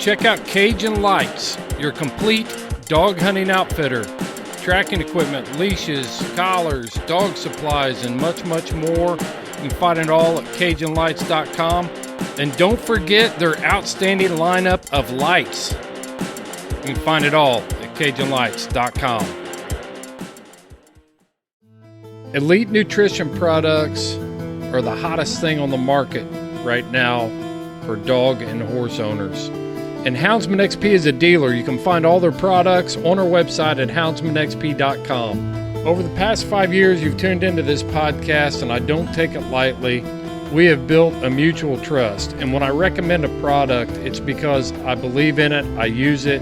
check out Cajun Lights, your complete dog hunting outfitter. Tracking equipment, leashes, collars, dog supplies, and much, much more. You can find it all at CajunLights.com. And don't forget their outstanding lineup of lights. You can find it all at CajunLights.com. Elite nutrition products are the hottest thing on the market right now for dog and horse owners. And Houndsman XP is a dealer. You can find all their products on our website at houndsmanxp.com. Over the past 5 years, you've tuned into this podcast, and I don't take it lightly. We have built a mutual trust. And when I recommend a product, it's because I believe in it, I use it,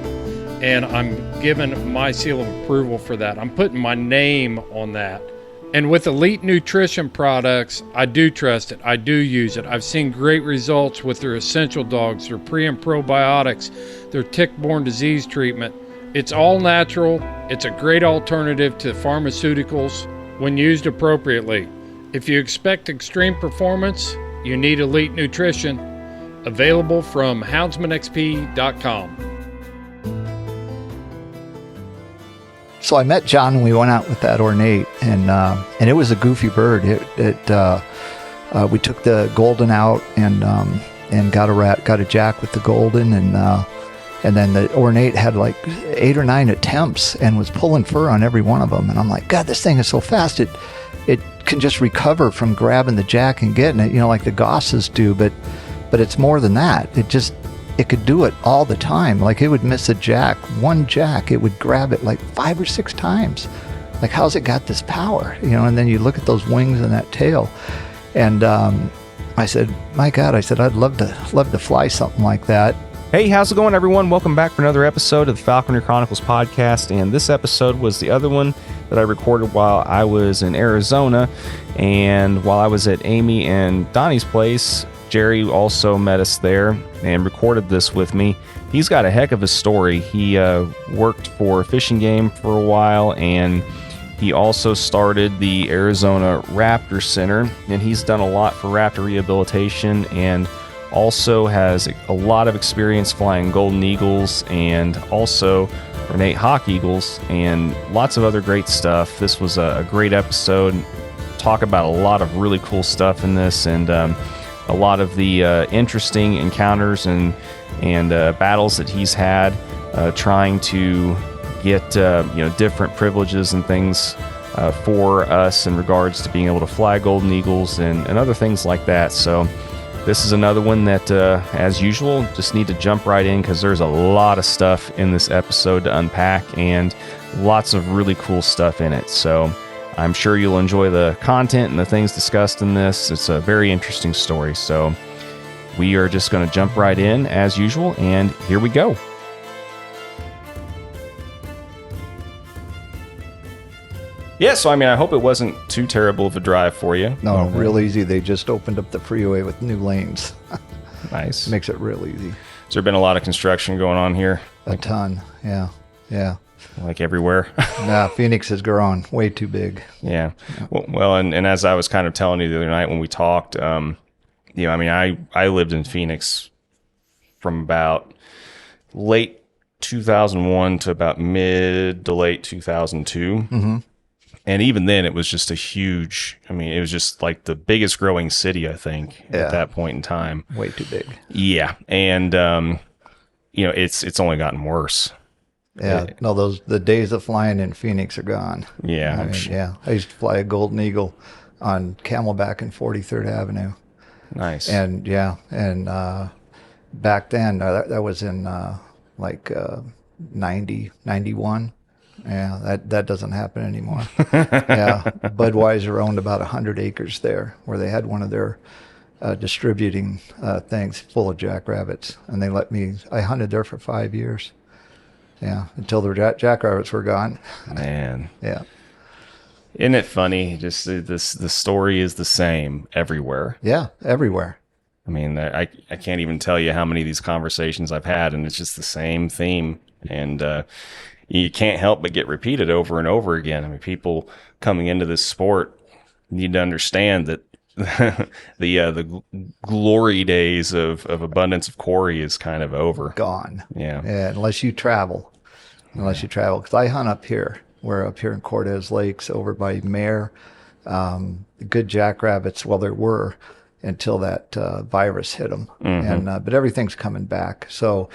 and I'm given my seal of approval for that. I'm putting my name on that. And with Elite Nutrition products, I do trust it. I do use it. I've seen great results with their essential dogs, their pre and probiotics, their tick-borne disease treatment. It's all natural. It's a great alternative to pharmaceuticals when used appropriately. If you expect extreme performance, you need Elite Nutrition. Available from houndsmanxp.com. So I met John when we went out with that ornate, and it was a goofy bird. We took the golden out and got a jack with the golden, and then the ornate had like 8 or 9 attempts and was pulling fur on every one of them. And I'm like, God, this thing is so fast. It can just recover from grabbing the jack and getting it, like the Gosses do. But it's more than that. It could do it all the time. Like, it would miss one jack, it would grab it like 5 or 6 times. Like, how's it got this power? And then you look at those wings and that tail. And I said, my God, I'd love to fly something like that. Hey, how's it going, everyone? Welcome back for another episode of the Falconry Chronicles podcast. And this episode was the other one that I recorded while I was in Arizona. And while I was at Amy and Donnie's place, Jerry also met us there and recorded this with me. He's got a heck of a story. He worked for Fish and Game for a while, and he also started the Arizona Raptor Center, and he's done a lot for raptor rehabilitation, and also has a lot of experience flying golden eagles and also ornate hawk eagles and lots of other great stuff. This was a great episode. Talk about a lot of really cool stuff in this, and a lot of the interesting encounters and battles that he's had trying to get different privileges and things for us in regards to being able to fly golden eagles and other things like that. So this is another one that, as usual, just need to jump right in because there's a lot of stuff in this episode to unpack and lots of really cool stuff in it. So I'm sure you'll enjoy the content and the things discussed in this. It's a very interesting story. So we are just going to jump right in as usual, and here we go. Yeah, so I hope it wasn't too terrible of a drive for you. No, real easy. They just opened up the freeway with new lanes. Nice. Makes it real easy. Has there been a lot of construction going on here? A ton, yeah. Like everywhere? Nah, Phoenix has grown way too big. Yeah. Well, and as I was kind of telling you the other night when we talked, I lived in Phoenix from about late 2001 to about mid to late 2002. Mm-hmm. And even then, it was just a huge, it was just like the biggest growing city, I think, at that point in time. Way too big. Yeah. And, it's only gotten worse. Yeah. The days of flying in Phoenix are gone. Yeah. Yeah. I used to fly a golden eagle on Camelback and 43rd Avenue. Nice. And, back then, that was in 90, 91. Yeah, that doesn't happen anymore. Yeah, Budweiser owned about 100 acres there, where they had one of their distributing things full of jackrabbits, and they let me. I hunted there for 5 years. Yeah, until the jackrabbits were gone. Man. Yeah. Isn't it funny? Just the story is the same everywhere. Yeah, everywhere. I can't even tell you how many of these conversations I've had, and it's just the same theme, and you can't help but get repeated over and over again. People coming into this sport need to understand that the glory days of abundance of quarry is kind of over. Gone. Yeah. Unless you travel. Because I hunt up here. We're up here in Cortez Lakes over by Mare. Good jackrabbits, well, there were until that virus hit them. But everything's coming back. So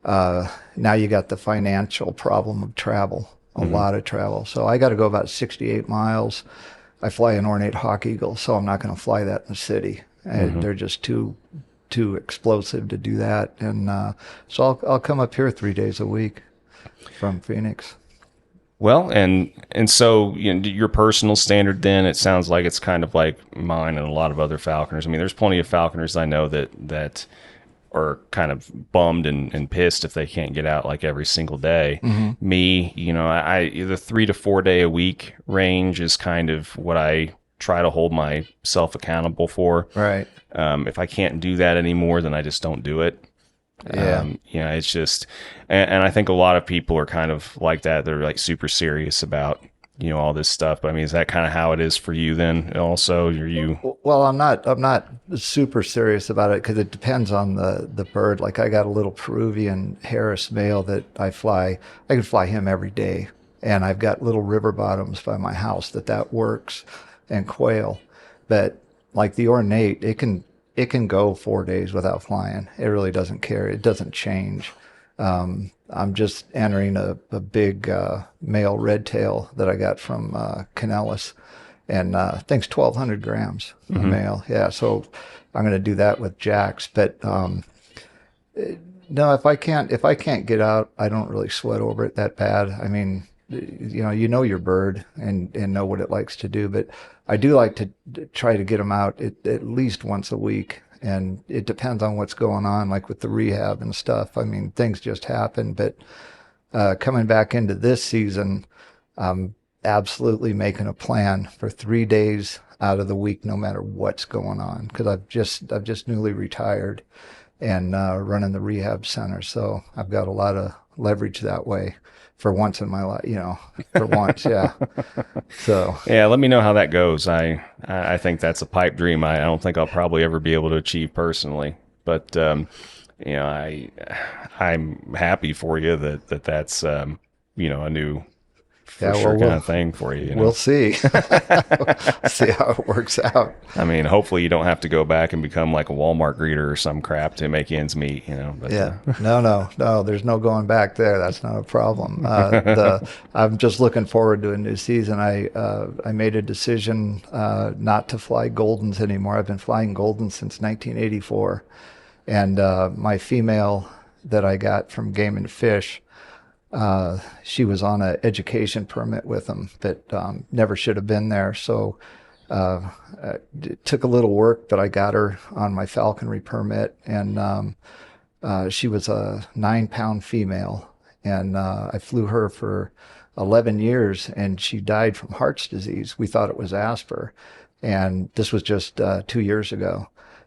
now you got the financial problem of travel, a lot of travel. So I got to go about 68 miles. I fly an ornate hawk eagle, so I'm not going to fly that in the city. They're just too explosive to do that. And so I'll come up here 3 days a week from Phoenix. Well, and so your personal standard, then it sounds like it's kind of like mine and a lot of other falconers. I mean, there's plenty of falconers I know that are kind of bummed and pissed if they can't get out like every single day. Me, I the 3 to 4 day a week range is kind of what I try to hold myself accountable for. Right. If I can't do that anymore, then I just don't do it. It's just, and I think a lot of people are kind of like that. They're like super serious about, all this stuff. But I mean, is that kind of how it is for you then also? Are you? Well, I'm not super serious about it because it depends on the bird. Like I got a little Peruvian Harris male that I fly. I can fly him every day. And I've got little river bottoms by my house that works, and quail. But like the ornate, it can go 4 days without flying. It really doesn't care. It doesn't change. I'm just entering a big male red tail that I got from Canellis, and thing's 1,200 grams a male. Yeah, so I'm going to do that with jacks. But no, if I can't get out, I don't really sweat over it that bad. I mean, you know your bird and know what it likes to do. But I do like to try to get them out at least once a week. And it depends on what's going on, like with the rehab and stuff. I mean, things just happen. But coming back into this season, I'm absolutely making a plan for 3 days out of the week, no matter what's going on, because I've just newly retired and running the rehab center. So I've got a lot of leverage that way. For once in my life, for once, yeah. So yeah, let me know how that goes. I think that's a pipe dream. I don't think I'll probably ever be able to achieve personally, but I'm happy for you that's a new kind of thing for you. We'll see. See how it works out. I mean, hopefully you don't have to go back and become like a Walmart greeter or some crap to make ends meet, But, yeah. No. There's no going back there. That's not a problem. I'm just looking forward to a new season. I made a decision not to fly Goldens anymore. I've been flying Goldens since 1984. And my female that I got from Game and Fish, she was on an education permit with them that never should have been there. So it took a little work, but I got her on my falconry permit. And she was a 9-pound female. And I flew her for 11 years, and she died from Heart's disease. We thought it was Asper. And this was just 2 years ago.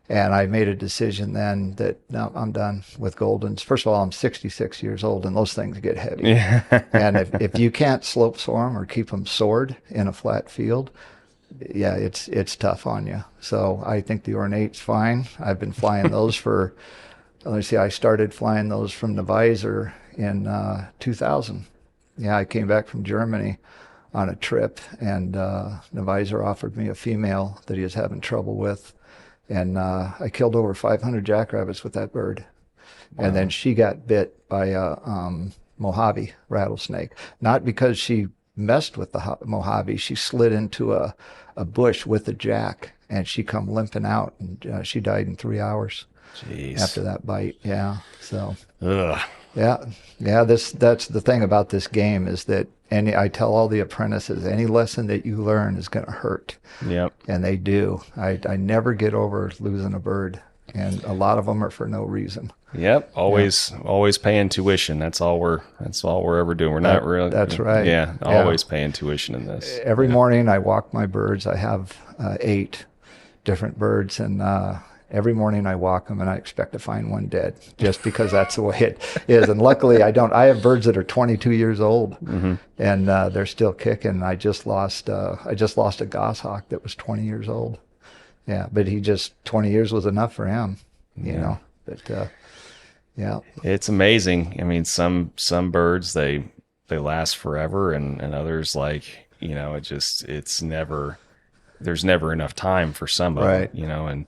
And I made a decision then that, no, I'm done with Goldens. First of all, I'm 66 years old, and those things get heavy. Yeah. And if you can't slope soar them or keep them soared in a flat field, yeah, it's tough on you. So I think the ornate's fine. I've been flying those for, I started flying those from the visor in 2000. Yeah, I came back from Germany on a trip, and the visor offered me a female that he was having trouble with. And I killed over 500 jackrabbits with that bird. Wow. And then she got bit by a Mojave rattlesnake. Not because she messed with the Mojave. She slid into a bush with a jack, and she come limping out, and she died in 3 hours. Jeez. After that bite. Yeah. So. Ugh. Yeah. That's the thing about this game is that I tell all the apprentices, any lesson that you learn is going to hurt. Yep. And they do. I never get over losing a bird, and a lot of them are for no reason. Yep. Always paying tuition. That's all we're ever doing. We're not really. That's right. Yeah. Always paying tuition in this. Every morning I walk my birds. I have 8 different birds, and every morning I walk them, and I expect to find one dead, just because that's the way it is. And luckily I don't. I have birds that are 22 years old, and they're still kicking. I just lost a goshawk that was 20 years old, Yeah, but he just 20 years was enough for him, you know. But yeah, it's amazing. I mean, some birds they last forever, and others, like, you know, it's never, there's never enough time for some of them, you know. And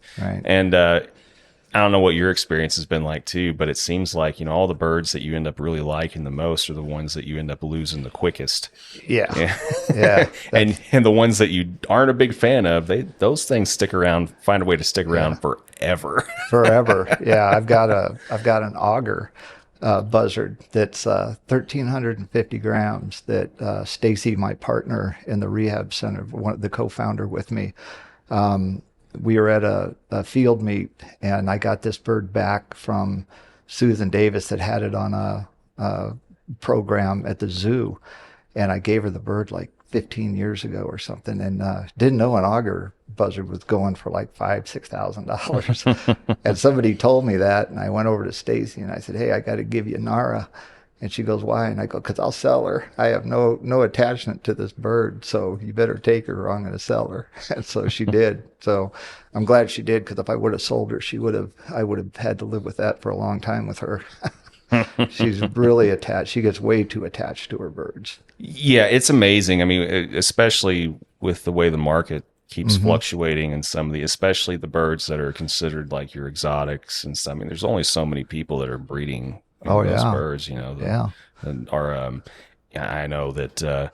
I don't know what your experience has been like too, but it seems like, you know, all the birds that you end up really liking the most are the ones that you end up losing the quickest. Yeah. and the ones that you aren't a big fan of, those things stick around, find a way to stick around forever. Forever. Yeah. I've got an auger buzzard that's 1,350 grams that Stacy, my partner in the rehab center, the co-founder with me, we were at a field meet, and I got this bird back from Susan Davis that had it on a program at the zoo, and I gave her the bird like 15 years ago or something, and didn't know an auger buzzard was going for like $5,000-$6,000. And somebody told me that, and I went over to Stacy and I said, "Hey, I got to give you Nara." And she goes, "Why?" And I go, "Because I'll sell her. I have no attachment to this bird, so you better take her or I'm going to sell her." And so she did. So I'm glad she did, because if I would have sold her, I would have had to live with that for a long time with her. She's really attached. She gets way too attached to her birds. Yeah, it's amazing. I mean, especially with the way the market keeps fluctuating, and especially the birds that are considered like your exotics and stuff. I mean, there's only so many people that are breeding those birds, you know. And I know that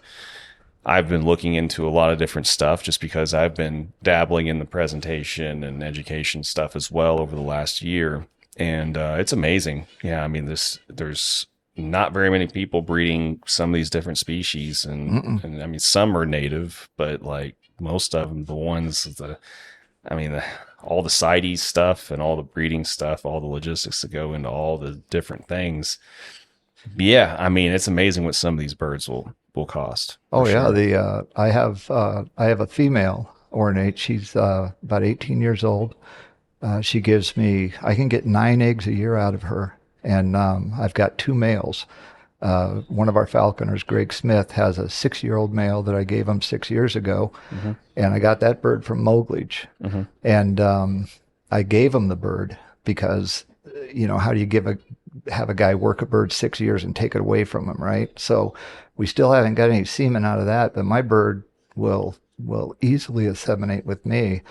I've been looking into a lot of different stuff just because I've been dabbling in the presentation and education stuff as well over the last year. And it's amazing. Yeah, I mean, there's not very many people breeding some of these different species. And I mean, some are native, but like most of them, the ones all the CITES stuff and all the breeding stuff, all the logistics that go into all the different things. Yeah, I mean, it's amazing what some of these birds will cost. Oh yeah, I have a female ornate. She's about 18 years old. She gives me, I can get 9 eggs a year out of her, and I've got 2 males. One of our falconers, Greg Smith, has a 6-year-old male that I gave him 6 years ago, and I got that bird from Mogledge. And I gave him the bird because, you know, how do you have a guy work a bird 6 years and take it away from him, right? So we still haven't got any semen out of that, but my bird will easily inseminate with me.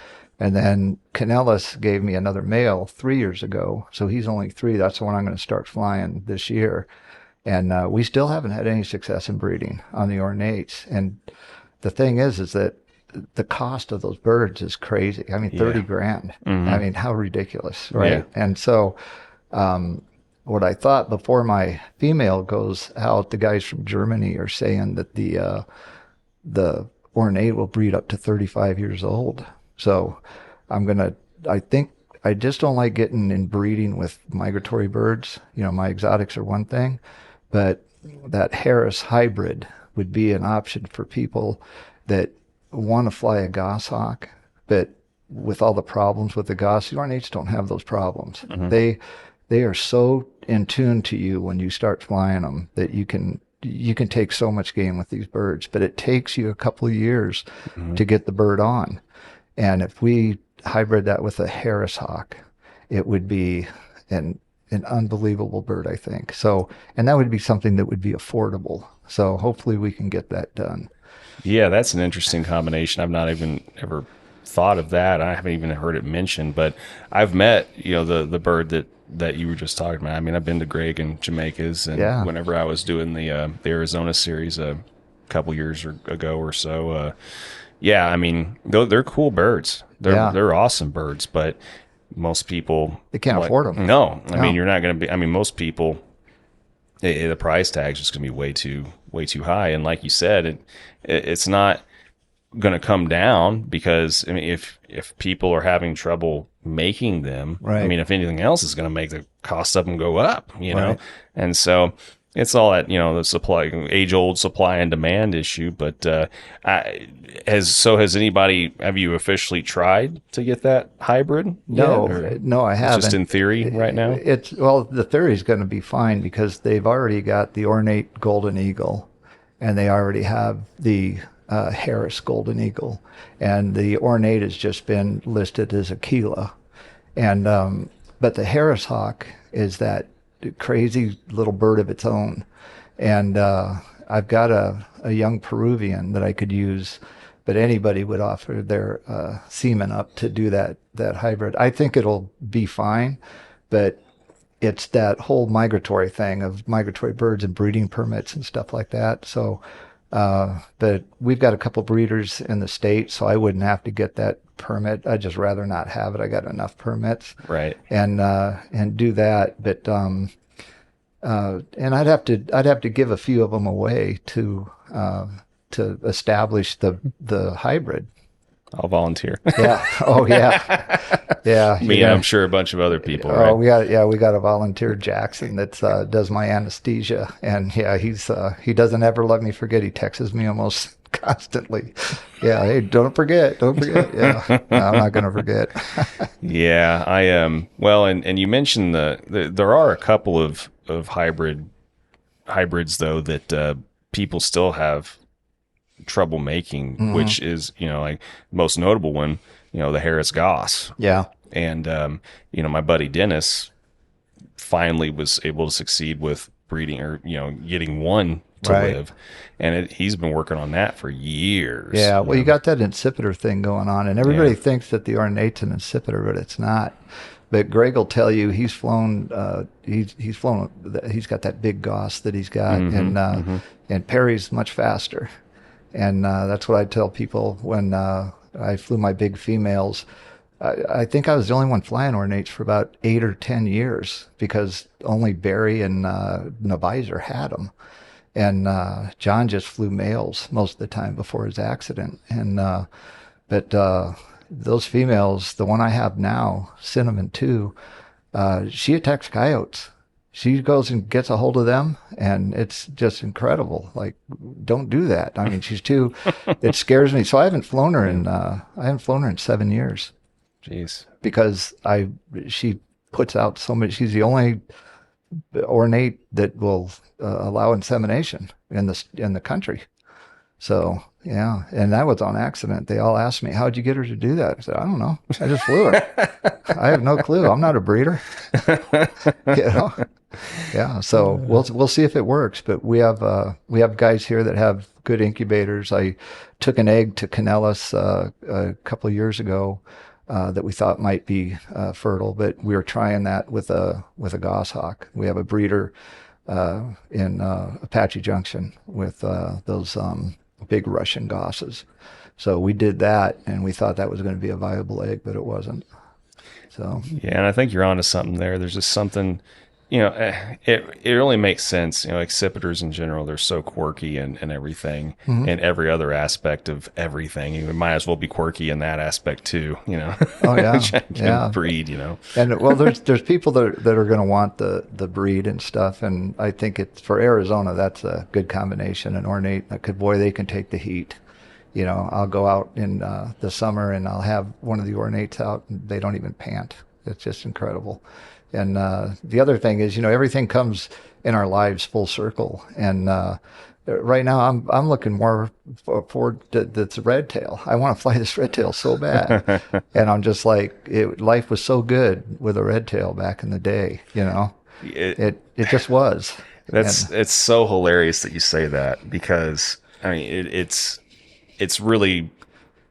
And then Canellis gave me another male 3 years ago, so he's only 3. That's the one I'm going to start flying this year. And we still haven't had any success in breeding on the ornates. And the thing is that the cost of those birds is crazy. I mean, 30 grand. I mean, how ridiculous, right? Yeah. And so what I thought before my female goes out, the guys from Germany are saying that the ornate will breed up to 35 years old. So I just don't like getting in breeding with migratory birds. You know, my exotics are one thing, but that Harris hybrid would be an option for people that want to fly a goshawk, but with all the problems with the gosh, the ornates don't have those problems. They are so in tune to you when you start flying them that you can take so much game with these birds, but it takes you a couple of years to get the bird on. And if we hybrid that with a Harris hawk, it would be an unbelievable bird, I think. So, and that would be something that would be affordable. So hopefully we can get that done. Yeah, that's an interesting combination. I've not even ever thought of that. I haven't even heard it mentioned, but I've met, you know, the bird that you were just talking about. I mean, I've been to Greg and Jamaica's, and whenever I was doing the Arizona series a couple years ago or so, yeah, I mean, they're cool birds. They're awesome birds, but most people, they can't afford them. No, I mean, you're not going to be. I mean, most people, the price tag is just going to be way too high. And like you said, it's not going to come down, because I mean, if people are having trouble making them, right. I mean, if anything else is going to make the cost of them go up, you know, and so. It's all that, you know, the age-old supply and demand issue. But has anybody? Have you officially tried to get that hybrid? No, I haven't. It's just in theory right now. The theory is going to be fine, because they've already got the ornate golden eagle, and they already have the Harris Golden Eagle, and the ornate has just been listed as a Kilo. And but the Harris hawk is that crazy little bird of its own. And I've got a young Peruvian that I could use, but anybody would offer their semen up to do that hybrid. I think it'll be fine, but it's that whole migratory thing of migratory birds and breeding permits and stuff like that. So, but we've got a couple breeders in the state, so I wouldn't have to get that permit. I'd just rather not have it. I got enough permits, right? And do that. But and I'd have to give a few of them away to establish the hybrid. I'll volunteer. Yeah. Oh yeah. Yeah. Me and I'm sure a bunch of other people. Right? Oh, we got a volunteer, Jackson, that does my anesthesia, and yeah, he doesn't ever let me forget. He texts me almost constantly. Yeah. Hey, don't forget. Yeah. No, I'm not going to forget. Yeah. I am. Well, and you mentioned there are a couple of hybrids though that people still have trouble making, mm-hmm. which is, like most notable one, the Harris Goss. Yeah. And, my buddy Dennis finally was able to succeed with breeding or, getting one to live. And he's been working on that for years. Yeah. Well, you got that incipiter thing going on, and everybody thinks that the ornate's an incipiter, but it's not. But Greg will tell you he's flown. He's flown. He's got that big Goss that he's got, mm-hmm. And Perry's much faster. And that's what I tell people when I flew my big females. I think I was the only one flying ornates for about 8 or 10 years because only Barry and Neviser had them. And John just flew males most of the time before his accident. And but those females, the one I have now, Cinnamon 2, she attacks coyotes. She goes and gets a hold of them, and it's just incredible. Like, don't do that. I mean, she's too. It scares me. So I haven't flown her in 7 years. Jeez. Because she puts out so much. She's the only ornate that will allow insemination in the country. So yeah, and that was on accident. They all asked me, "How'd you get her to do that?" I said, "I don't know. I just flew her. I have no clue. I'm not a breeder." Yeah. So we'll see if it works. But we have guys here that have good incubators. I took an egg to Canellis a couple of years ago that we thought might be fertile, but we were trying that with a goshawk. We have a breeder in Apache Junction with those big Russian gosses. So we did that, and we thought that was going to be a viable egg, but it wasn't. So yeah, and I think you're onto something there. There's just something, it really makes sense. Accipiters in general, they're so quirky and everything, mm-hmm. and every other aspect of everything. You might as well be quirky in that aspect too. Oh yeah, yeah. Breed. And well, there's people that are going to want the breed and stuff, and I think it's for Arizona. That's a good combination. An ornate, they can take the heat. I'll go out in the summer and I'll have one of the ornates out, and they don't even pant. It's just incredible. And the other thing is, everything comes in our lives full circle. And right now, I'm looking more forward to the red tail. I want to fly this red tail so bad. And I'm just like, life was so good with a red tail back in the day. It just was. It's so hilarious that you say that, because I mean it's really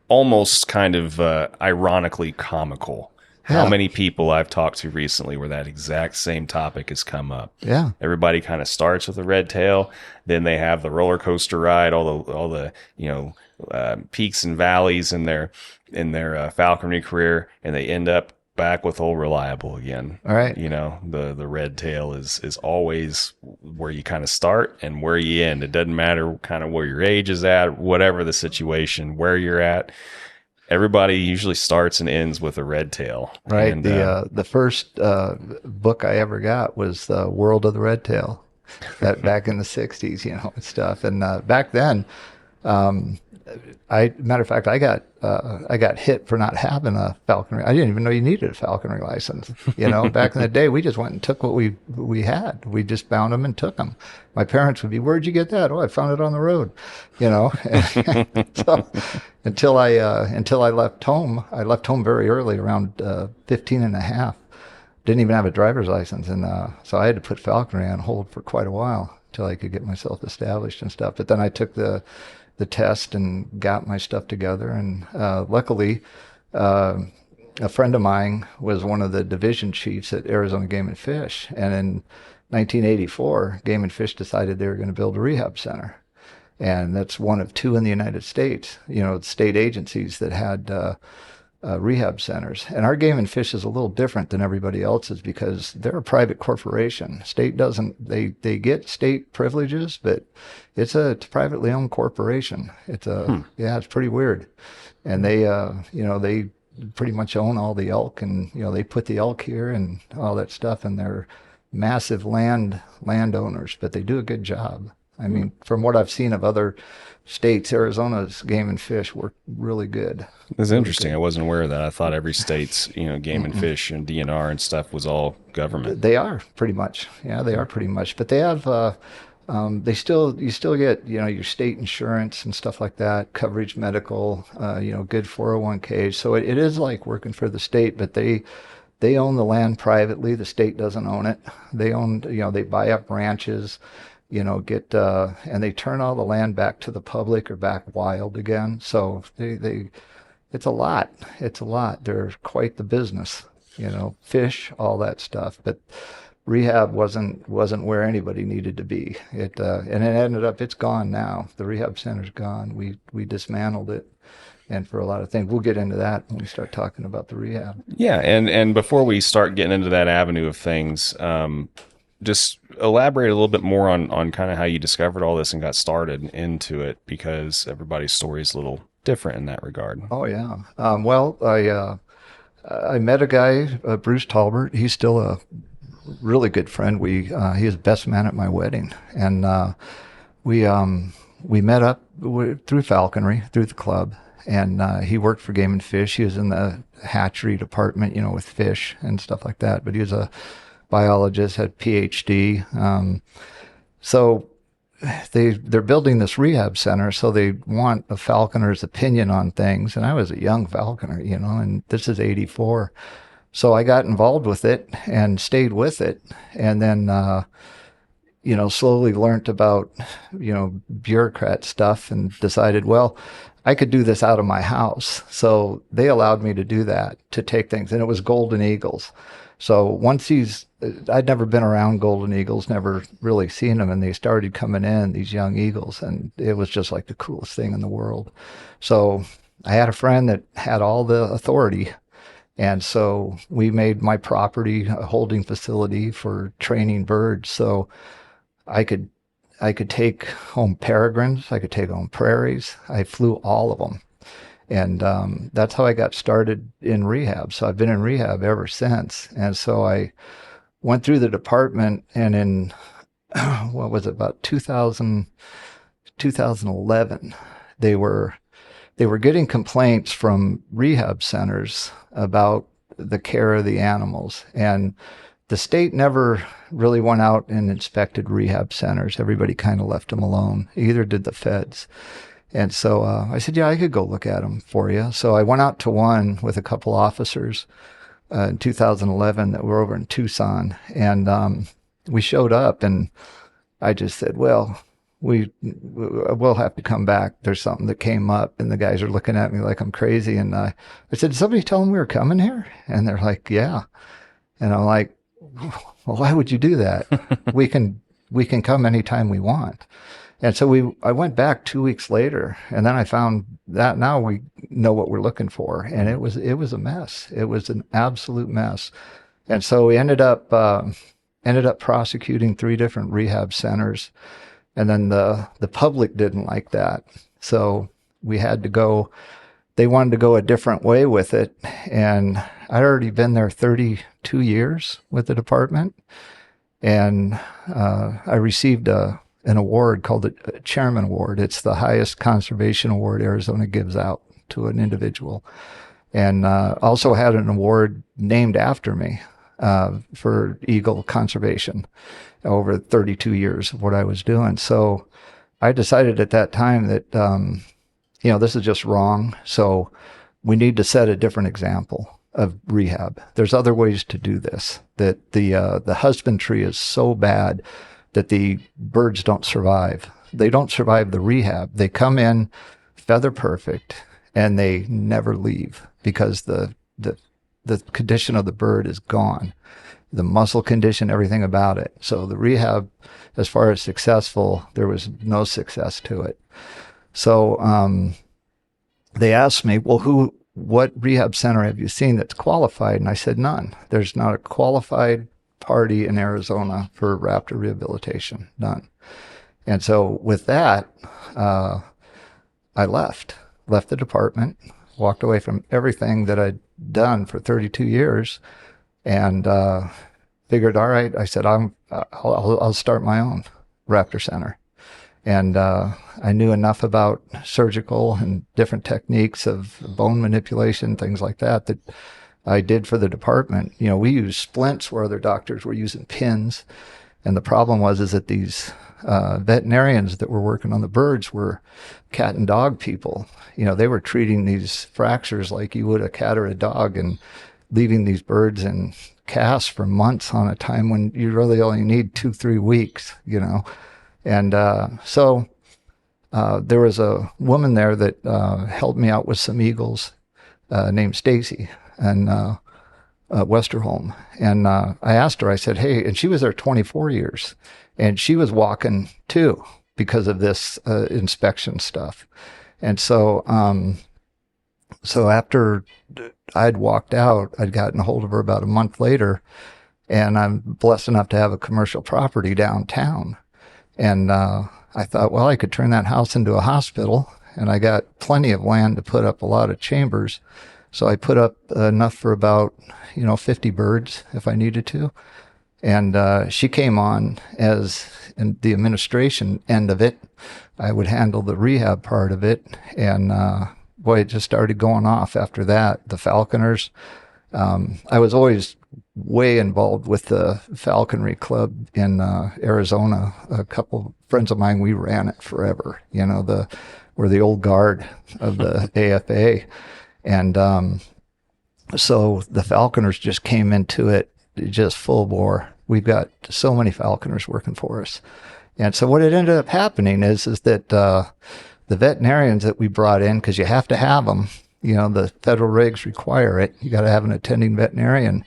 almost kind of ironically comical. How many people I've talked to recently where that exact same topic has come up. Yeah. Everybody kind of starts with a red tail, then they have the roller coaster ride, all the peaks and valleys in their falconry career, and they end up back with old reliable again. All right. The red tail is always where you kind of start and where you end. It doesn't matter kind of where your age is at, whatever the situation, where you're at. Everybody usually starts and ends with a red tail. Right. And, the first book I ever got was The World of the Red Tail, that back in the 60s, and stuff. And back then, Matter of fact, I got hit for not having a falconry. I didn't even know you needed a falconry license. Back in the day, we just went and took what we had. We just found them and took them. My parents would be, "Where'd you get that?" "Oh, I found it on the road." So until I left home, very early, around 15 and a half. Didn't even have a driver's license, and so I had to put falconry on hold for quite a while until I could get myself established and stuff. But then I took the test and got my stuff together, and luckily a friend of mine was one of the division chiefs at Arizona Game and Fish, and in 1984 Game and Fish decided they were going to build a rehab center, and that's one of two in the United States, state agencies that had rehab centers. And our Game and Fish is a little different than everybody else's because they're a private corporation. State doesn't, they get state privileges, but it's a privately owned corporation. It's it's pretty weird. And they pretty much own all the elk, and they put the elk here and all that stuff, and they're massive landowners, but they do a good job. I mean, from what I've seen of other states, Arizona's Game and Fish work really good. That's interesting. I wasn't aware of that. I thought every state's, Game and Fish and DNR and stuff was all government. They are pretty much. Yeah, they are pretty much. But they have, you still get, your state insurance and stuff like that, coverage, medical, good 401ks. So it is like working for the state, but they own the land privately. The state doesn't own it. They own, they buy up ranches, and they turn all the land back to the public or back wild again. So it's a lot. They're quite the business, fish, all that stuff. But rehab wasn't where anybody needed to be. And it ended up, it's gone now. The rehab center's gone. We dismantled it. And for a lot of things, we'll get into that when we start talking about the rehab. Yeah. And before we start getting into that avenue of things, just elaborate a little bit more on kind of how you discovered all this and got started into it, because everybody's story is a little different in that regard. Oh, yeah. Well, I met a guy, Bruce Talbert. He's still a really good friend. He was best man at my wedding. And we met up through Falconry, through the club. And he worked for Game and Fish. He was in the hatchery department, with fish and stuff like that. But he was a biologist, had a PhD. So they're building this rehab center, so they want a falconer's opinion on things. And I was a young falconer, and this is 84. So I got involved with it and stayed with it. And then, slowly learned about, bureaucrat stuff and decided, well, I could do this out of my house. So they allowed me to do that, to take things. And it was golden eagles. So once I'd never been around golden eagles, never really seen them, and they started coming in, these young eagles, and it was just like the coolest thing in the world. So I had a friend that had all the authority, and so we made my property a holding facility for training birds. So I could take home peregrines, I could take home prairies. I flew all of them. And that's how I got started in rehab. So I've been in rehab ever since. And so I went through the department, and in, about 2011, they were getting complaints from rehab centers about the care of the animals. And the state never really went out and inspected rehab centers. Everybody kind of left them alone. Either did the feds. And so I said, yeah, I could go look at them for you. So I went out to one with a couple officers in 2011 that were over in Tucson. And we showed up, and I just said, well, we'll have to come back. There's something that came up. And the guys are looking at me like I'm crazy. And I said, did somebody tell them we were coming here? And they're like, yeah. And I'm like, well, why would you do that? We can come anytime we want. And so I went back 2 weeks later, and then I found that now we know what we're looking for. And it was a mess. It was an absolute mess. And so we ended up prosecuting 3 different rehab centers. And then the public didn't like that. So we had to go, they wanted to go a different way with it. And I'd already been there 32 years with the department. And I received a an award called the Chairman Award. It's the highest conservation award Arizona gives out to an individual. And also had an award named after me for eagle conservation over 32 years of what I was doing. So I decided at that time that, this is just wrong. So we need to set a different example of rehab. There's other ways to do this, that the husbandry is so bad that the birds don't survive. They don't survive the rehab. They come in feather perfect and they never leave because the condition of the bird is gone. The muscle condition, everything about it. So the rehab, as far as successful, there was no success to it. So they asked me, well, what rehab center have you seen that's qualified? And I said, none. There's not a qualified party in Arizona for raptor rehabilitation. None. And so with that, I left the department, walked away from everything that I'd done for 32 years, and figured, all right, I said, I'll start my own raptor center. And I knew enough about surgical and different techniques of bone manipulation, things like that I did for the department. We used splints where other doctors were using pins. And the problem is that these veterinarians that were working on the birds were cat and dog people. They were treating these fractures like you would a cat or a dog and leaving these birds in casts for months on a time when you really only need 2-3 weeks, And so there was a woman there that helped me out with some eagles named Stacy and Westerholm. And I asked her, I said, hey, and she was there 24 years. And she was walking too because of this inspection stuff. And so after I'd walked out, I'd gotten a hold of her about a month later, and I'm blessed enough to have a commercial property downtown. And I thought, well, I could turn that house into a hospital, and I got plenty of land to put up a lot of chambers. So I put up enough for about, 50 birds if I needed to. And she came on as in the administration end of it. I would handle the rehab part of it. And boy, it just started going off after that. The falconers. I was always way involved with the Falconry Club in Arizona. A couple friends of mine, we ran it forever. We're the old guard of the AFA. And so the falconers just came into it just full bore. We've got so many falconers working for us. And so what it ended up happening is that the veterinarians that we brought in, because you have to have them, the federal regs require it. You got to have an attending veterinarian.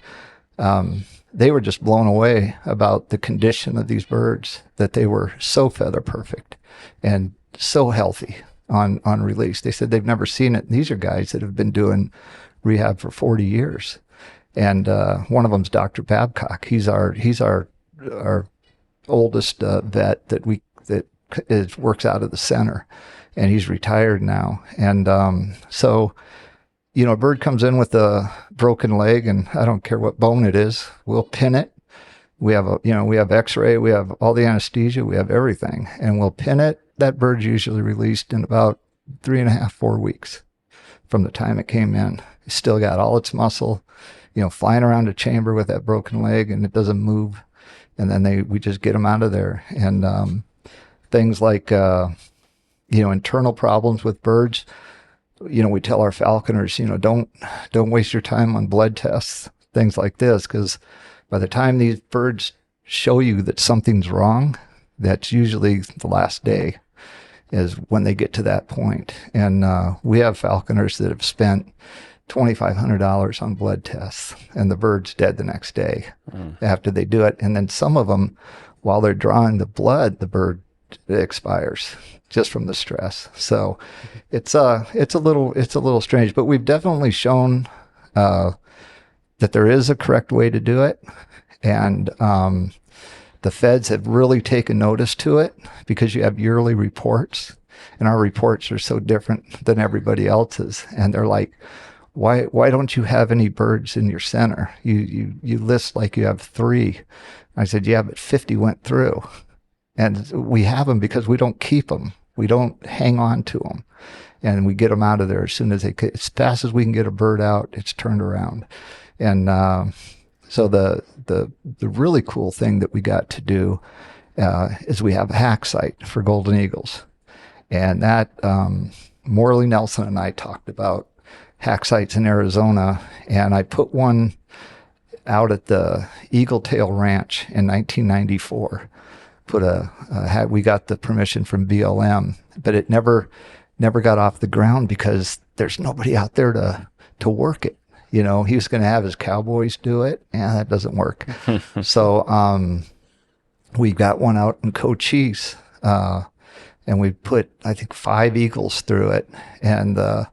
They were just blown away about the condition of these birds, that they were so feather perfect and so healthy on release. They said they've never seen it. And these are guys that have been doing rehab for 40 years. And one of them's Dr. Babcock. He's our oldest vet that works out of the center, and he's retired now. And so a bird comes in with a broken leg, and I don't care what bone it is, we'll pin it. We have we have X-ray, we have all the anesthesia, we have everything, and we'll pin it. That bird's usually released in about 3.5-4 weeks from the time it came in. It's still got all its muscle, flying around a chamber with that broken leg, and it doesn't move. And then we just get them out of there. And things like internal problems with birds. We tell our falconers, don't waste your time on blood tests, things like this, because by the time these birds show you that something's wrong, that's usually the last day is when they get to that point. And we have falconers that have spent $2,500 on blood tests, and the bird's dead the next day after they do it. And then some of them, while they're drawing the blood, the bird expires just from the stress. So it's a little strange, but we've definitely shown that there is a correct way to do it. And the feds have really taken notice to it because you have yearly reports, and our reports are so different than everybody else's. And they're like, why don't you have any birds in your center? You list like you have 3. I said, yeah, but 50 went through. And we have them because we don't keep them. We don't hang on to them. And we get them out of there as soon as as fast as we can get a bird out, it's turned around. And so the really cool thing that we got to do is we have a hack site for golden eagles. And that Morley Nelson and I talked about hack sites in Arizona, and I put one out at the Eagle Tail Ranch in 1994. We got the permission from BLM, but it never got off the ground because there's nobody out there to work it. You know, he was going to have his cowboys do it, and that doesn't work. So we got one out in Cochise, and we put, I think, 5 eagles through it. And the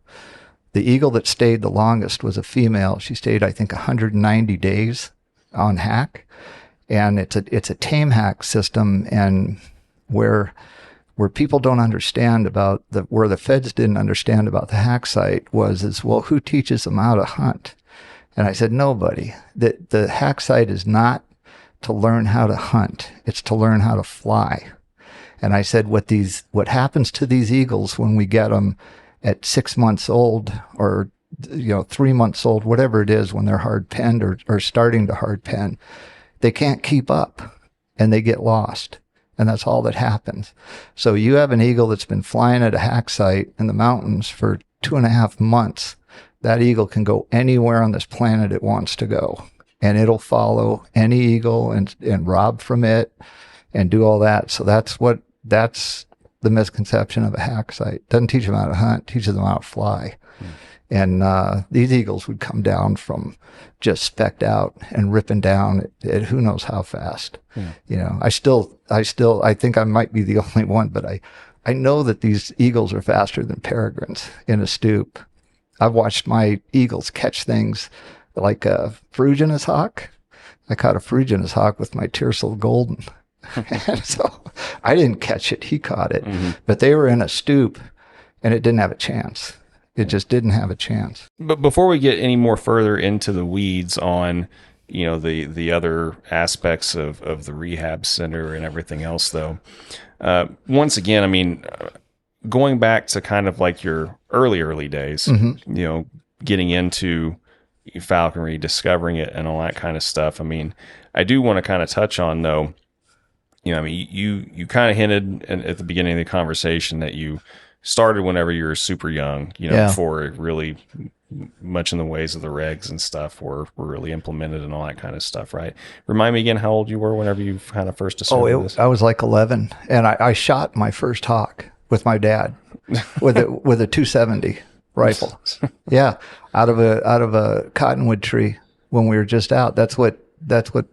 eagle that stayed the longest was a female. She stayed, I think, 190 days on hack. And it's a tame hack system, and where people don't understand about where the feds didn't understand about the hack site is, well, who teaches them how to hunt? And I said, nobody. The hack site is not to learn how to hunt. It's to learn how to fly. And I said, what happens to these eagles when we get them at 6 months old, or 3 months old, whatever it is, when they're hard penned or starting to hard pen, they can't keep up and they get lost. And that's all that happens. So you have an eagle that's been flying at a hack site in the mountains for 2.5 months. That eagle can go anywhere on this planet it wants to go, and it'll follow any eagle and rob from it and do all that. So that's the misconception of a hack site. Doesn't teach them how to hunt, teaches them how to fly. And these eagles would come down from just specked out and ripping down at who knows how fast. I think I might be the only one, but I know that these eagles are faster than peregrines in a stoop. I've watched my eagles catch things like a Phrygianus hawk. I caught a Phrygianus hawk with my Tiercel golden. And so I didn't catch it, he caught it. Mm-hmm. But they were in a stoop and it didn't have a chance. It just didn't have a chance. But before we get any more further into the weeds on, the other aspects of the rehab center and everything else, though, once again, I mean, going back to kind of like your early days, mm-hmm. Getting into falconry, discovering it, and all that kind of stuff. I mean, I do want to kind of touch on, though, you kind of hinted at the beginning of the conversation that you started whenever you were super young, before it really much in the ways of the regs and stuff were really implemented and all that kind of stuff, right? Remind me again how old you were whenever you kind of first discovered this. I was like 11, and I shot my first hawk with my dad with a 270 rifle. Yeah, out of a cottonwood tree when we were just out. That's what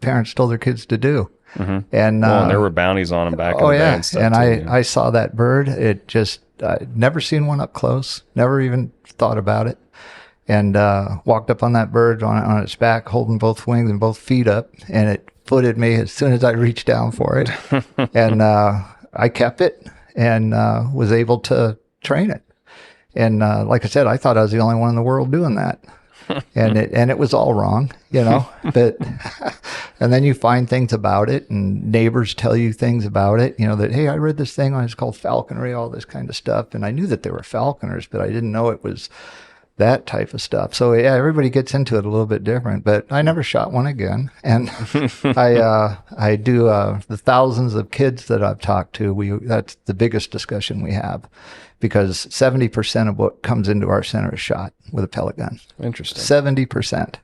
parents told their kids to do. Mm-hmm. And there were bounties on them back in the day and stuff. And I saw that bird. It just never seen one up close. Never even thought about it. And walked up on that bird on its back, holding both wings and both feet up, and it footed me as soon as I reached down for it. And I kept it and was able to train it. And like I said, I thought I was the only one in the world doing that. And it was all wrong, but, and then you find things about it, and neighbors tell you things about it, that, hey, I read this thing on, it's called falconry, all this kind of stuff. And I knew that they were falconers, but I didn't know it was that type of stuff. So yeah, everybody gets into it a little bit different, but I never shot one again. And I do, the thousands of kids that I've talked to, that's the biggest discussion we have, because 70% of what comes into our center is shot with a pellet gun. Interesting. 70%.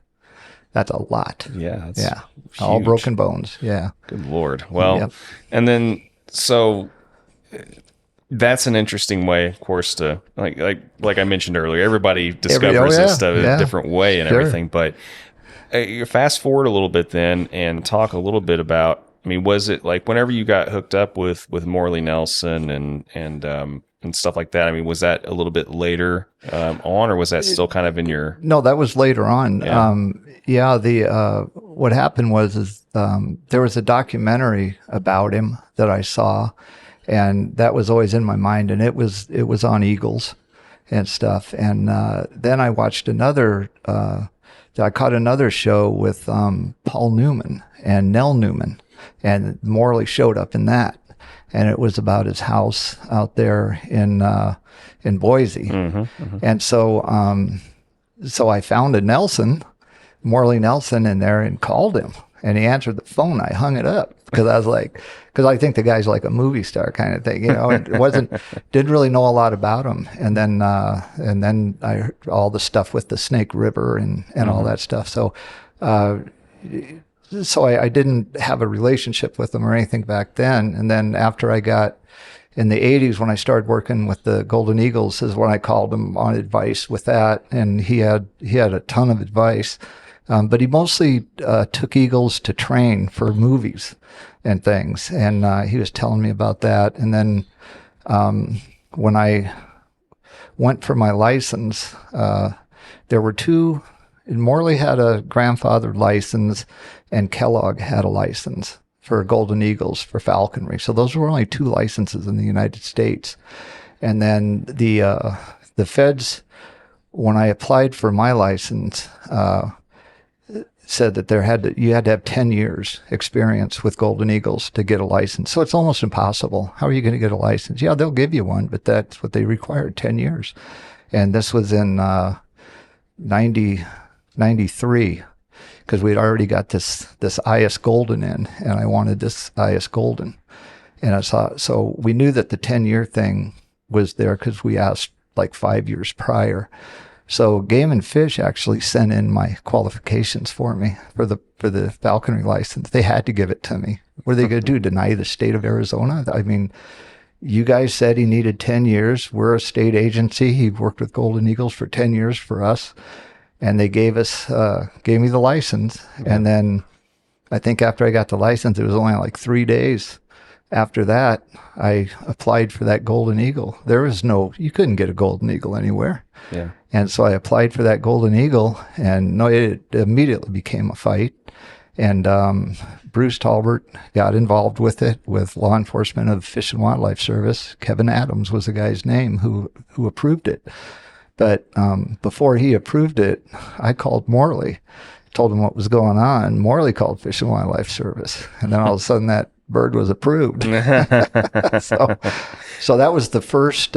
That's a lot. Yeah. Yeah. Huge. All broken bones. Yeah. Good Lord. Well, and then, so that's an interesting way, of course, to like I mentioned earlier, everybody discovers this stuff a different way and everything. But fast forward a little bit then and talk a little bit about, I mean, was it like whenever you got hooked up with Morley Nelson and stuff like that? I mean, was that a little bit later on, or was that still kind of in your? No, that was later on. Yeah. What happened was there was a documentary about him that I saw, and that was always in my mind, and it was on eagles and stuff. And then I watched I caught another show with Paul Newman and Nell Newman, and Morley showed up in that. and it was about his house out there in Boise. And so I found a Morley Nelson in there and called him, and he answered the phone. I hung it up because I think the guy's like a movie star kind of thing, didn't really know a lot about him. And then I heard all the stuff with the Snake River and all that stuff. So I didn't have a relationship with him or anything back then. And then after I got in the 80s, when I started working with the Golden Eagles, is when I called him on advice with that. And he had a ton of advice. But he mostly took eagles to train for movies and things. And he was telling me about that. And then when I went for my license, there were two. Morley had a grandfather license, and Kellogg had a license for Golden Eagles for falconry. So those were only two licenses in the United States. And then the feds, when I applied for my license, said that you had to have 10 years experience with Golden Eagles to get a license. So it's almost impossible. How are you going to get a license? Yeah, they'll give you one, but that's what they required, 10 years. And this was in 93, because we'd already got this IS Golden in, and I wanted this IS Golden. And so we knew that the 10-year thing was there because we asked like 5 years prior. So Game and Fish actually sent in my qualifications for me for the falconry license. They had to give it to me. What are they going to do? Deny the state of Arizona? I mean, you guys said he needed 10 years. We're a state agency. He worked with Golden Eagles for 10 years for us. And they gave me the license. And then I think after I got the license, it was only like 3 days after that, I applied for that Golden Eagle. You couldn't get a Golden Eagle anywhere. Yeah. And so I applied for that Golden Eagle, and it immediately became a fight. And Bruce Talbert got involved with it with law enforcement of Fish and Wildlife Service. Kevin Adams was the guy's name who approved it. But before he approved it, I called Morley, told him what was going on. Morley called Fish and Wildlife Service, and then all of a sudden that bird was approved. So that was the first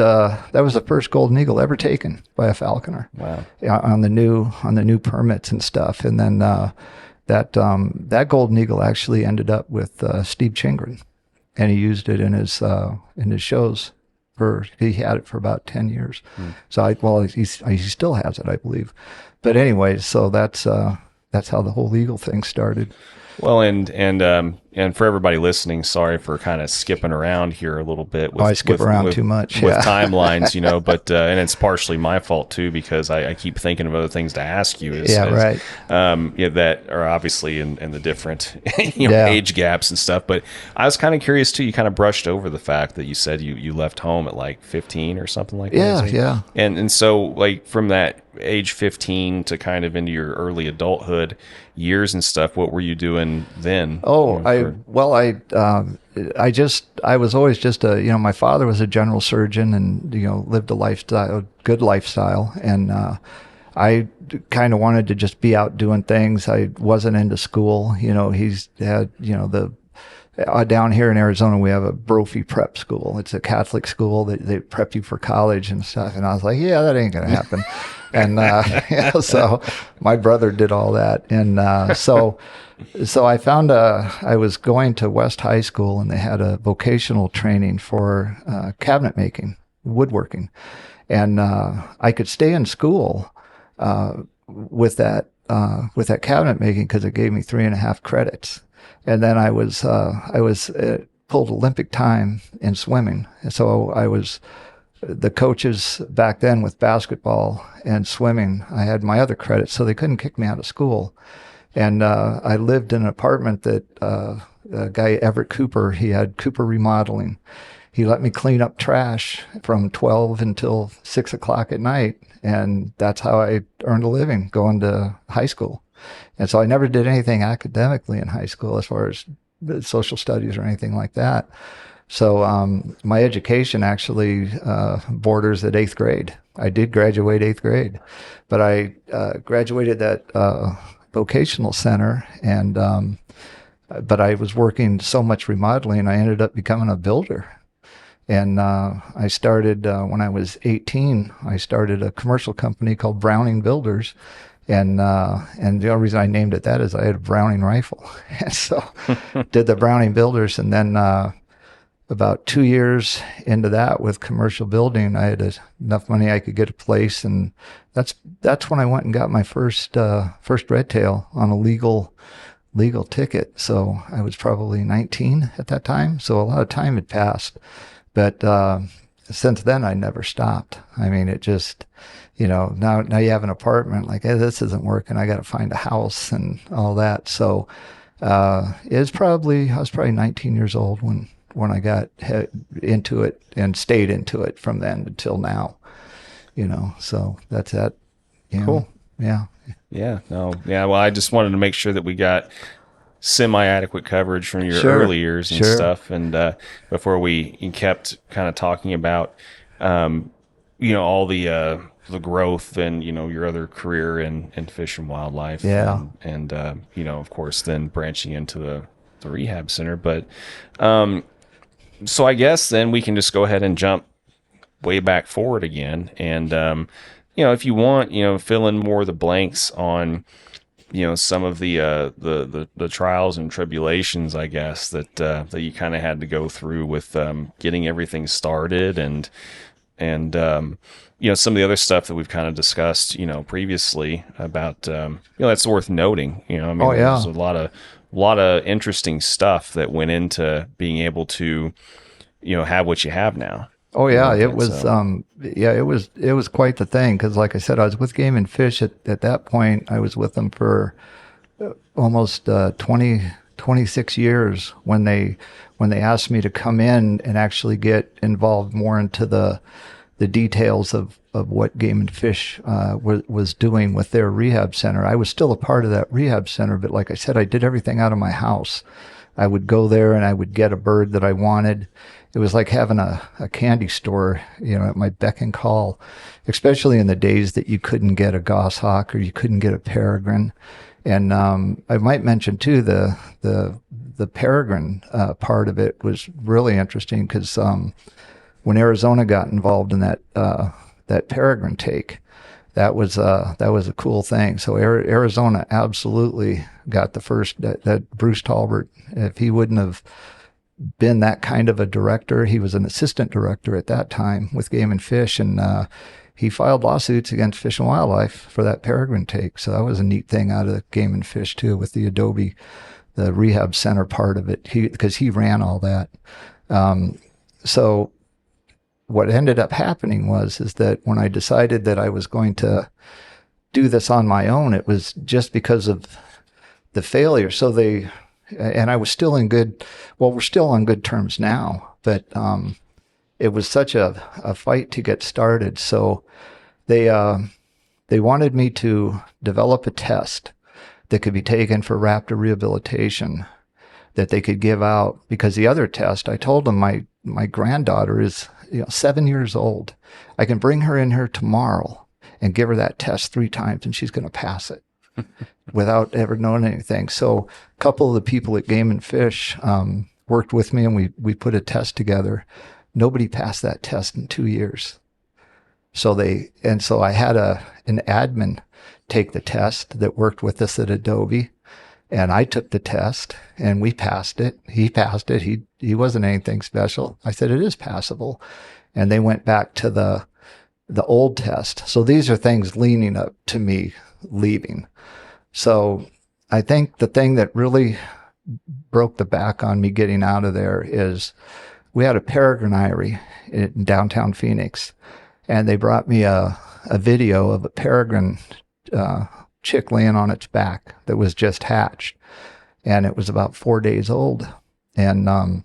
Golden Eagle ever taken by a falconer. Wow! On the new permits and stuff. And then that Golden Eagle actually ended up with Steve Chingren, and he used it in his shows. He had it for about 10 years. So he still has it, I believe. But anyway, so that's how the whole eagle thing started. Well, and for everybody listening, sorry for kind of skipping around here a little bit. I skip around too much with timelines, but and it's partially my fault too, because I keep thinking of other things to ask you. Right. That are obviously in the different age gaps and stuff. But I was kind of curious too. You kind of brushed over the fact that you said you left home at like 15 or something like that. Yeah. And so like from that age 15 to kind of into your early adulthood years and stuff, what were you doing then? I was always just my father was a general surgeon and, lived a good lifestyle. And, I kind of wanted to just be out doing things. I wasn't into school. He's had, down here in Arizona, we have a Brophy prep school. It's a Catholic school that they prep you for college and stuff. And I was like, yeah, that ain't going to happen. And, so my brother did all that. And, so I found I was going to West High School, and they had a vocational training for cabinet making, woodworking. And I could stay in school with that cabinet making because it gave me 3.5 credits. And then I was pulled Olympic time in swimming. And so I was the coaches back then with basketball and swimming. I had my other credits, so they couldn't kick me out of school. And I lived in an apartment that a guy, Everett Cooper, he had Cooper Remodeling. He let me clean up trash from 12 until 6 o'clock at night. And that's how I earned a living, going to high school. And so I never did anything academically in high school as far as social studies or anything like that. So my education actually borders at 8th grade. I did graduate 8th grade, but I graduated at vocational center, and but I was working so much remodeling, I ended up becoming a builder. And I started when I was 18. I started a commercial company called Browning Builders, and the only reason I named it that is I had a Browning rifle, and so did the Browning Builders. And then about 2 years into that with commercial building, I had enough money I could get a place, and that's when I went and got my first red tail on a legal ticket. So I was probably 19 at that time. So a lot of time had passed. But since then, I never stopped. I mean, it just, now you have an apartment, like, hey, this isn't working. I got to find a house and all that. So I was probably 19 years old when I got into it and stayed into it from then until now. So that's that. Cool. Yeah. Yeah. No. Yeah. Well, I just wanted to make sure that we got semi-adequate coverage from your Sure. early years and Sure. stuff, and before we kept kind of talking about all the growth and your other career in fish and wildlife, Yeah. and of course then branching into the rehab center. But so I guess then we can just go ahead and jump way back forward again, and if you want, fill in more of the blanks on some of the trials and tribulations, I guess, that you kind of had to go through with getting everything started, and some of the other stuff that we've kind of discussed previously about that's worth noting. Oh, yeah. There's a lot of interesting stuff that went into being able to have what you have now. Oh yeah, it was it was quite the thing, because like I said, I was with Game and Fish at that point. I was with them for almost 26 years when they asked me to come in and actually get involved more into the details of what Game and Fish was doing with their rehab center. I was still a part of that rehab center, but like I said, I did everything out of my house. I would go there and I would get a bird that I wanted. It was like having a candy store, at my beck and call, especially in the days that you couldn't get a goshawk or you couldn't get a peregrine. And I might mention too, the peregrine part of it was really interesting, because when Arizona got involved in that peregrine take, that was a cool thing. So Arizona absolutely got the first, that Bruce Talbert, if he wouldn't have been that kind of a director, he was an assistant director at that time with Game and Fish, and he filed lawsuits against Fish and Wildlife for that peregrine take. So that was a neat thing out of Game and Fish too, with the Adobe, the rehab center part of it, because he ran all that. So what ended up happening is that when I decided that I was going to do this on my own, it was just because of the failure. So and I was still we're still on good terms now, but it was such a fight to get started. So they wanted me to develop a test that could be taken for raptor rehabilitation that they could give out, because the other test, I told them my granddaughter is 7 years old. I can bring her in here tomorrow and give her that test 3 times and she's going to pass it without ever knowing anything. So a couple of the people at Game and Fish worked with me, and we put a test together. Nobody passed that test in 2 years. So I had an admin take the test that worked with us at Adobe, and I took the test and we passed it. He passed it. He wasn't anything special. I said, it is passable. And they went back to the old test. So these are things leading up to me leaving. So I think the thing that really broke the back on me getting out of there is we had a peregrine in downtown Phoenix, and they brought me a video of a peregrine chick laying on its back that was just hatched, and it was about 4 days old, and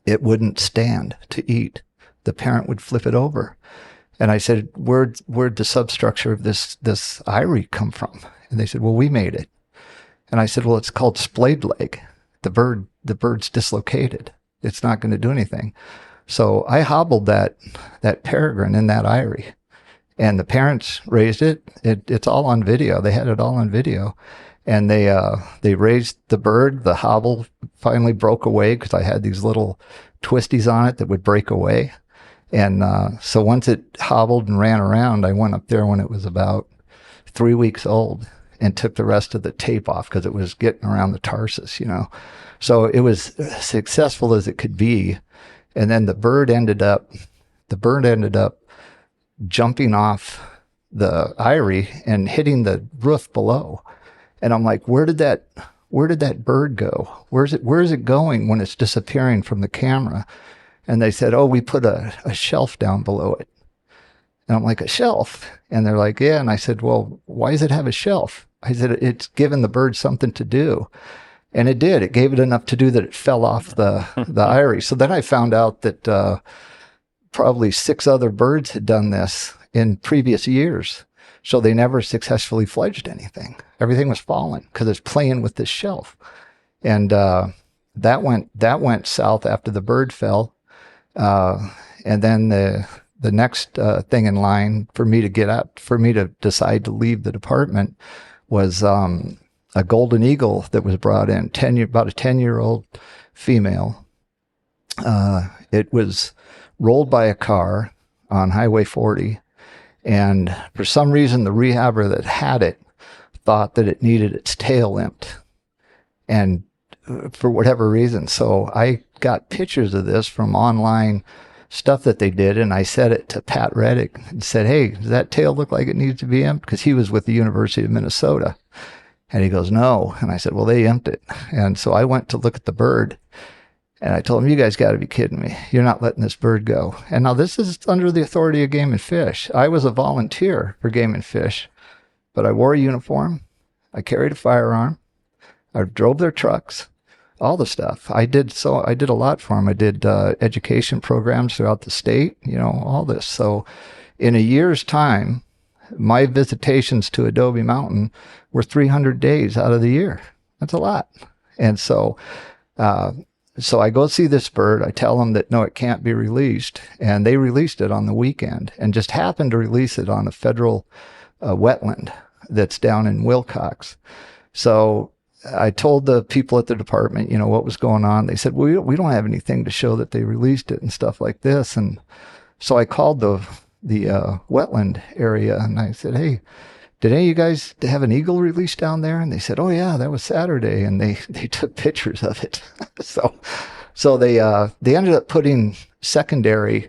it wouldn't stand to eat. The parent would flip it over, and I said, where'd the substructure of this eyrie come from? And they said, well, we made it. And I said, well, it's called splayed leg. The bird's dislocated. It's not going to do anything. So I hobbled that peregrine in that eyrie, and the parents raised it. It's all on video. They had it all on video. and they raised the bird. The hobble finally broke away because I had these little twisties on it that would break away. And so once it hobbled and ran around, I went up there when it was about 3 weeks old and took the rest of the tape off because it was getting around the tarsus, So it was successful as it could be. And then the bird ended up jumping off the eyrie and hitting the roof below. And I'm like, where did that bird go? Where is it going when it's disappearing from the camera? And they said, oh, we put a shelf down below it. And I'm like, a shelf? And they're like, yeah. And I said, well, why does it have a shelf? I said, it's given the bird something to do. And it did. It gave it enough to do that it fell off the eyrie. So then I found out that probably 6 other birds had done this in previous years. So they never successfully fledged anything. Everything was falling because it's playing with this shelf. And that went south after the bird fell. And then the next thing in line for me to decide to leave the department was a golden eagle that was brought in, about a 10-year-old female. It was rolled by a car on Highway 40, and for some reason the rehabber that had it thought that it needed its tail limped, and for whatever reason. So I got pictures of this from online stuff that they did, and I sent it to Pat Reddick and said, hey, does that tail look like it needs to be imped? Because he was with the University of Minnesota. And he goes, no. And I said, well, they imped it. And so I went to look at the bird, and I told him, you guys got to be kidding me. You're not letting this bird go. And now this is under the authority of Game and Fish. I was a volunteer for Game and Fish, but I wore a uniform. I carried a firearm. I drove their trucks, all the stuff. I did a lot for them. I did education programs throughout the state, all this. So in a year's time, my visitations to Adobe Mountain were 300 days out of the year. That's a lot. And so I go see this bird. I tell them that, no, it can't be released. And they released it on the weekend and just happened to release it on a federal wetland that's down in Wilcox. So I told the people at the department, what was going on. They said, well, we don't have anything to show that they released it and stuff like this. And so I called the wetland area, and I said, hey, did any of you guys have an eagle released down there? And they said, oh yeah, that was Saturday. And they took pictures of it. so they ended up putting secondary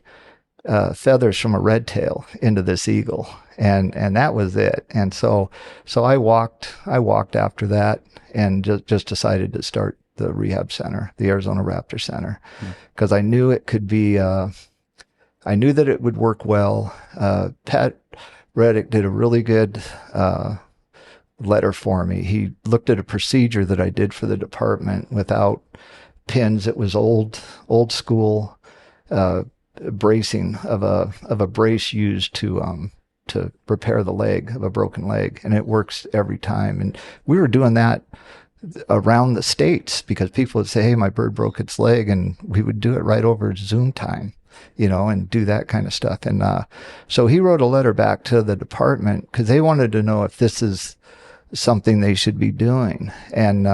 feathers from a red tail into this eagle, and that was it. And so I walked after that and just decided to start the rehab center, the Arizona Raptor Center, because I knew it could be. I knew that it would work well. Pat Reddick did a really good letter for me. He looked at a procedure that I did for the department without pins. It was old school bracing of a brace used to repair the leg of a broken leg, and it works every time. And we were doing that around the states because people would say, hey, my bird broke its leg, and we would do it right over Zoom time, and do that kind of stuff. And so he wrote a letter back to the department because they wanted to know if this is something they should be doing. And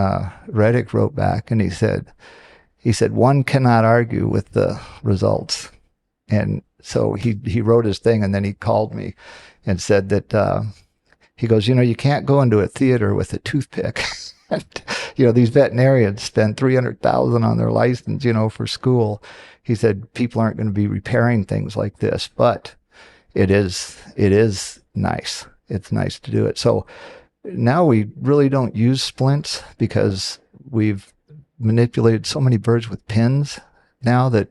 Reddick wrote back, and he said, one cannot argue with the results. And so he wrote his thing, and then he called me and said that he goes, you can't go into a theater with a toothpick. These veterinarians spend $300,000 on their license, for school. He said people aren't going to be repairing things like this, but it is nice. It's nice to do it. So now we really don't use splints because we've manipulated so many birds with pins now that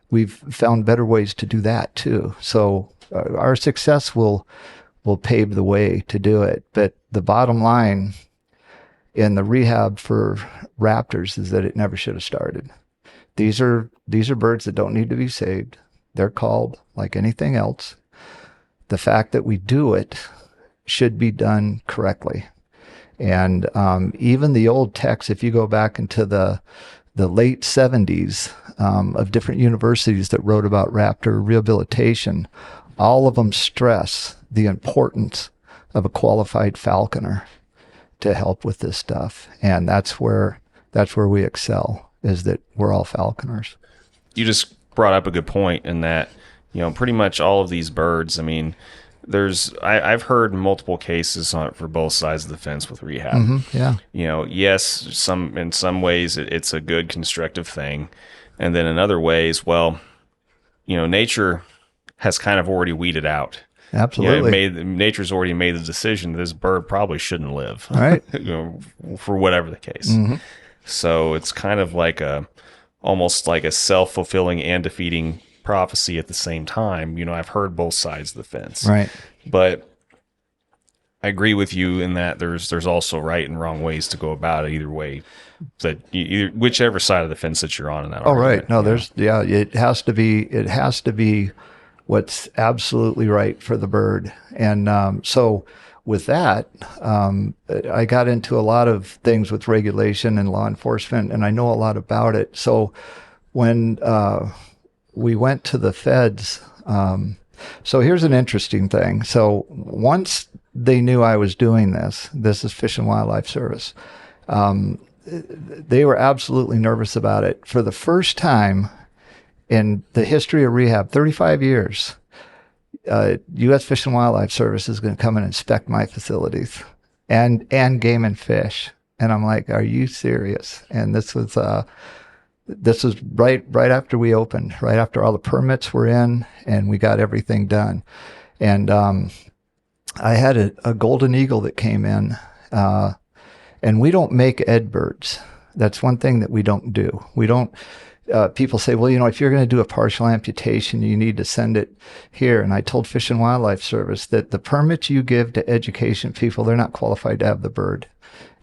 we've found better ways to do that too. So our success will pave the way to do it. But the bottom line in the rehab for raptors is that it never should have started. These are birds that don't need to be saved. They're called like anything else. The fact that we do it should be done correctly. And even the old texts, if you go back into the late 70s of different universities that wrote about raptor rehabilitation, all of them stress the importance of a qualified falconer. to help with this stuff. And that's where we excel, is that we're all falconers. You just brought up a good point in that, pretty much all of these birds, I mean, I've heard multiple cases for both sides of the fence with rehab. Yeah. Yes, in some ways it's a good constructive thing. And then in other ways, well, nature has kind of already weeded out. Absolutely. Nature's already made the decision that this bird probably shouldn't live. Right. For whatever the case. So it's kind of like almost like a self-fulfilling and defeating prophecy at the same time. I've heard both sides of the fence. Right. But I agree with you in that there's also right and wrong ways to go about it. Either way, whichever side of the fence that you're on in that. Oh, argument, right. No, it has to be what's absolutely right for the bird. And so with that, I got into a lot of things with regulation and law enforcement, and I know a lot about it. So when we went to the feds, so here's an interesting thing. So once they knew I was doing this is Fish and Wildlife Service, they were absolutely nervous about it. For the first time in the history of rehab, 35 years, U.S. Fish and Wildlife Service is going to come and inspect my facilities and Game and Fish. And I'm like, are you serious? And this was right after we opened, right after all the permits were in and we got everything done. And I had a golden eagle that came in, and we don't make ed birds. That's one thing that we don't do. We don't. People say, well, if you're going to do a partial amputation, you need to send it here. And I told Fish and Wildlife Service that the permits you give to education people, they're not qualified to have the bird.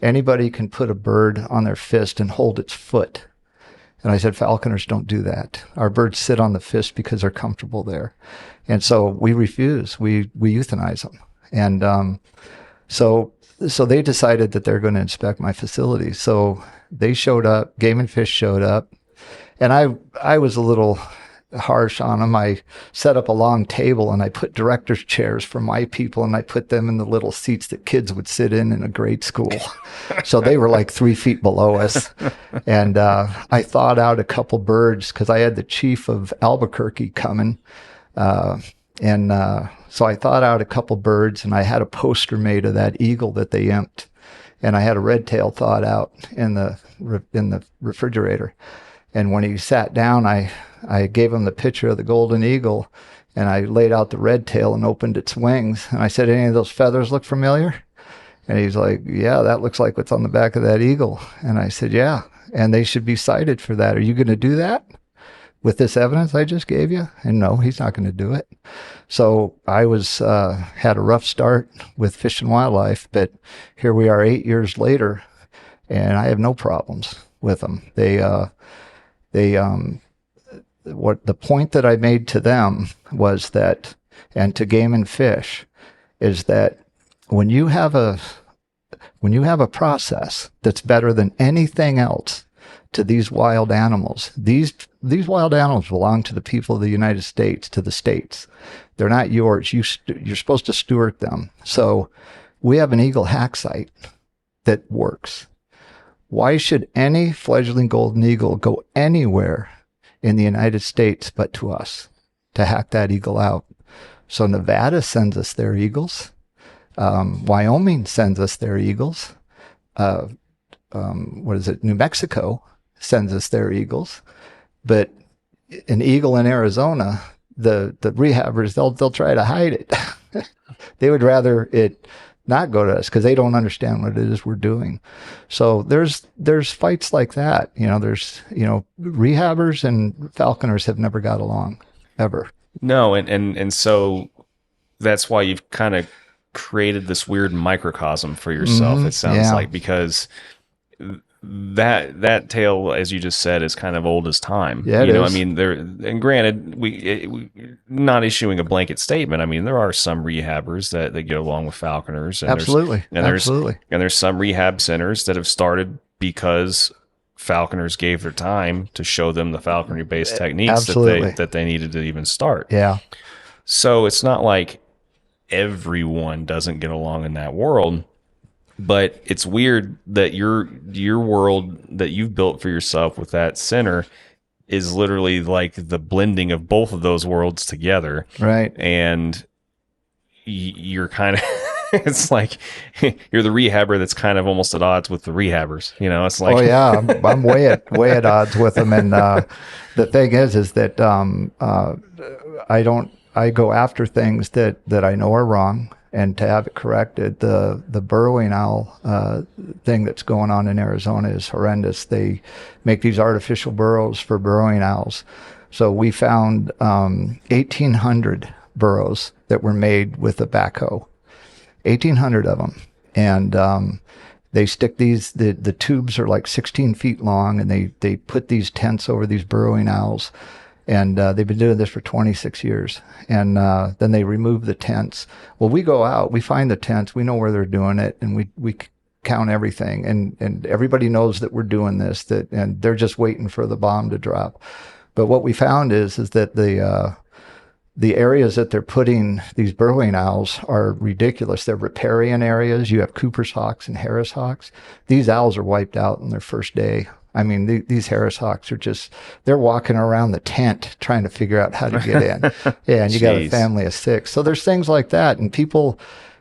Anybody can put a bird on their fist and hold its foot. And I said, falconers don't do that. Our birds sit on the fist because they're comfortable there. And so we refuse. We euthanize them. And so they decided that they're going to inspect my facility. So they showed up, Game and Fish showed up. And I was a little harsh on them. I set up a long table and I put director's chairs for my people and I put them in the little seats that kids would sit in a grade school. So they were like 3 feet below us. And I thawed out a couple birds because I had the chief of Albuquerque coming. So I thawed out a couple birds and I had a poster made of that eagle that they imped. And I had a red tail thawed out in the refrigerator. And when he sat down, I gave him the picture of the golden eagle and I laid out the red tail and opened its wings. And I said, any of those feathers look familiar? And he's like, yeah, that looks like what's on the back of that eagle. And I said, yeah, and they should be cited for that. Are you going to do that with this evidence I just gave you? And no, he's not going to do it. So I had a rough start with Fish and Wildlife, but here we are 8 years later and I have no problems with them. What the point that I made to them was that, and to Game and Fish, is that when you have a process that's better than anything else to these wild animals, these wild animals belong to the people of the United States, to the states. They're not yours. You're supposed to steward them. So we have an eagle hack site that works. Why should any fledgling golden eagle go anywhere in the United States but to us to hack that eagle out? So Nevada sends us their eagles. Wyoming sends us their eagles. New Mexico sends us their eagles. But an eagle in Arizona, the rehabbers, they'll try to hide it. They would rather it not go to us because they don't understand what it is we're doing. So there's fights like that. Rehabbers and falconers have never got along ever. No, and so that's why you've kind of created this weird microcosm for yourself. It sounds like, because that tale, as you just said, is kind of old as time. Yeah, it is. I mean, and granted, we not issuing a blanket statement. I mean, there are some rehabbers that get along with falconers. And Absolutely. There's some rehab centers that have started because falconers gave their time to show them the falconry-based techniques that they needed to even start. Yeah. So it's not like everyone doesn't get along in that world. But it's weird that your world that you've built for yourself with that center is literally like the blending of both of those worlds together. Right. And you're kind of, it's like you're the rehabber that's kind of almost at odds with the rehabbers. It's like, oh yeah, I'm way at odds with them. And the thing is that I go after things that I know are wrong, and to have it corrected. The burrowing owl thing that's going on in Arizona is horrendous. They make these artificial burrows for burrowing owls. So we found 1,800 burrows that were made with a backhoe, 1,800 of them. And they stick these, the tubes are like 16 feet long, and they put these tents over these burrowing owls. And they've been doing this for 26 years. And then they remove the tents. Well, we go out, we find the tents, we know where they're doing it, and we count everything. And everybody knows that we're doing this, and they're just waiting for the bomb to drop. But what we found is that the areas that they're putting these burrowing owls are ridiculous. They're riparian areas. You have Cooper's hawks and Harris hawks. These owls are wiped out in their first day. I mean, these Harris hawks are they're walking around the tent trying to figure out how to get in. Yeah, and you got a family of 6. So there's things like that. And people,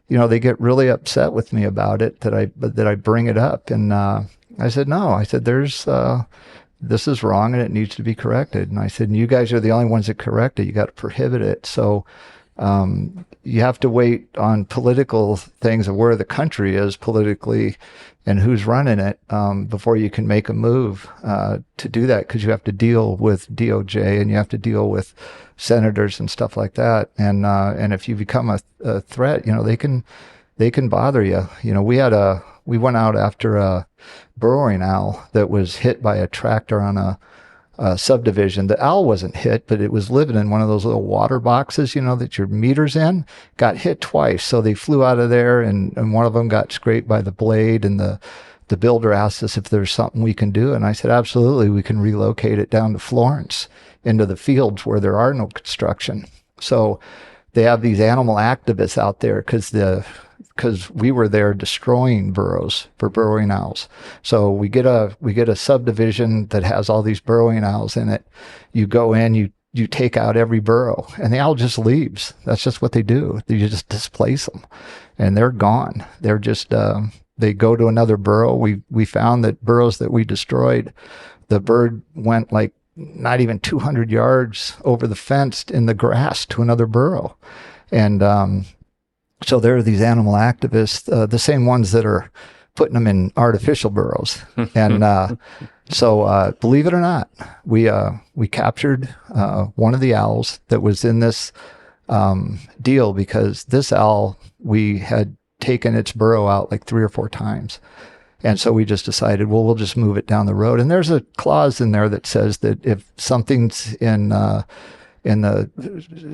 they get really upset with me about it, that I bring it up. And I said, no, I said, this is wrong and it needs to be corrected. And I said, you guys are the only ones that correct it. You got to prohibit it. So you have to wait on political things of where the country is politically and who's running it before you can make a move to do that, because you have to deal with DOJ and you have to deal with senators and stuff like that. And if you become a threat, they can bother you. We went out after a burrowing owl that was hit by a tractor on a subdivision. The owl wasn't hit, but it was living in one of those little water boxes, that your meter's in. Got hit twice. So they flew out of there, and one of them got scraped by the blade, and the builder asked us if there's something we can do. And I said, absolutely, we can relocate it down to Florence into the fields where there are no construction. So they have these animal activists out there because we were there destroying burrows for burrowing owls. So we get a subdivision that has all these burrowing owls in it. You go in, you take out every burrow, and the owl just leaves. That's just what they do. You just displace them, and they're gone. They're just they go to another burrow. We found that burrows that we destroyed, the bird went like not even 200 yards over the fence in the grass to another burrow. And so there are these animal activists, the same ones that are putting them in artificial burrows. And so believe it or not, we captured one of the owls that was in this deal, because this owl, we had taken its burrow out like 3 or 4 times. And so we just decided, well, we'll just move it down the road. And there's a clause in there that says that if something's in the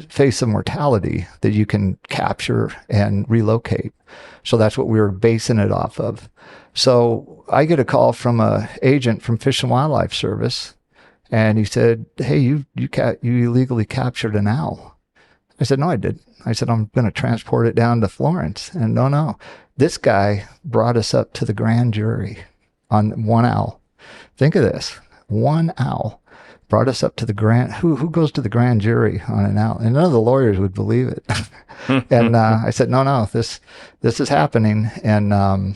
face of mortality, that you can capture and relocate. So that's what we were basing it off of. So I get a call from an agent from Fish and Wildlife Service, and he said, hey, you illegally captured an owl. I said, no, I didn't. I said, I'm going to transport it down to Florence. And no. This guy brought us up to the grand jury on one owl. Think of this. One owl brought us up to the grand, who goes to the grand jury on an owl? And none of the lawyers would believe it. And I said, no, this is happening. And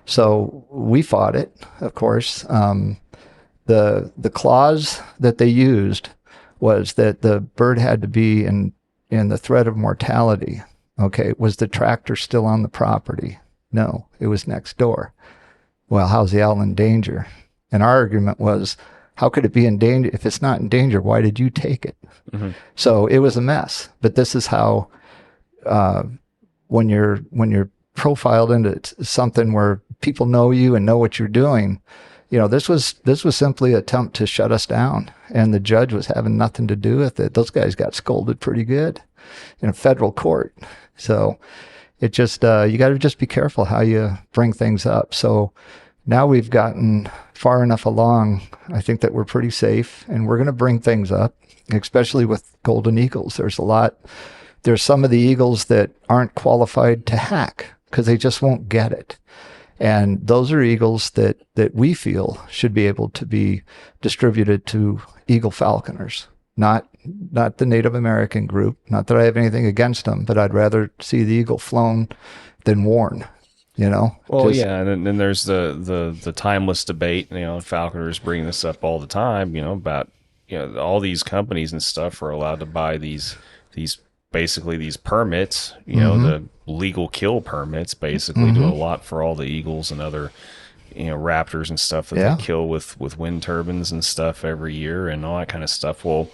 so we fought it, of course. The clause that they used was that the bird had to be in the threat of mortality. Okay, was the tractor still on the property? No, it was next door. Well, how's the owl in danger? And our argument was, how could it be in danger? If it's not in danger, why did you take it? Mm-hmm. So it was a mess. But this is how, when you're profiled into something where people know you and know what you're doing, this was simply an attempt to shut us down, and the judge was having nothing to do with it. Those guys got scolded pretty good in a federal court. So it just, you got to just be careful how you bring things up. So now we've gotten far enough along, I think, that we're pretty safe, and we're going to bring things up, especially with golden eagles. There's some of the eagles that aren't qualified to hack because they just won't get it. And those are eagles that we feel should be able to be distributed to eagle falconers, not the Native American group. Not that I have anything against them, but I'd rather see the eagle flown than worn. Well, yeah, and then there's the timeless debate. Falconers bring this up all the time. About all these companies and stuff are allowed to buy these basically these permits. The legal kill permits basically do a lot for all the eagles and other raptors and stuff that they kill with wind turbines and stuff every year and all that kind of stuff. Well,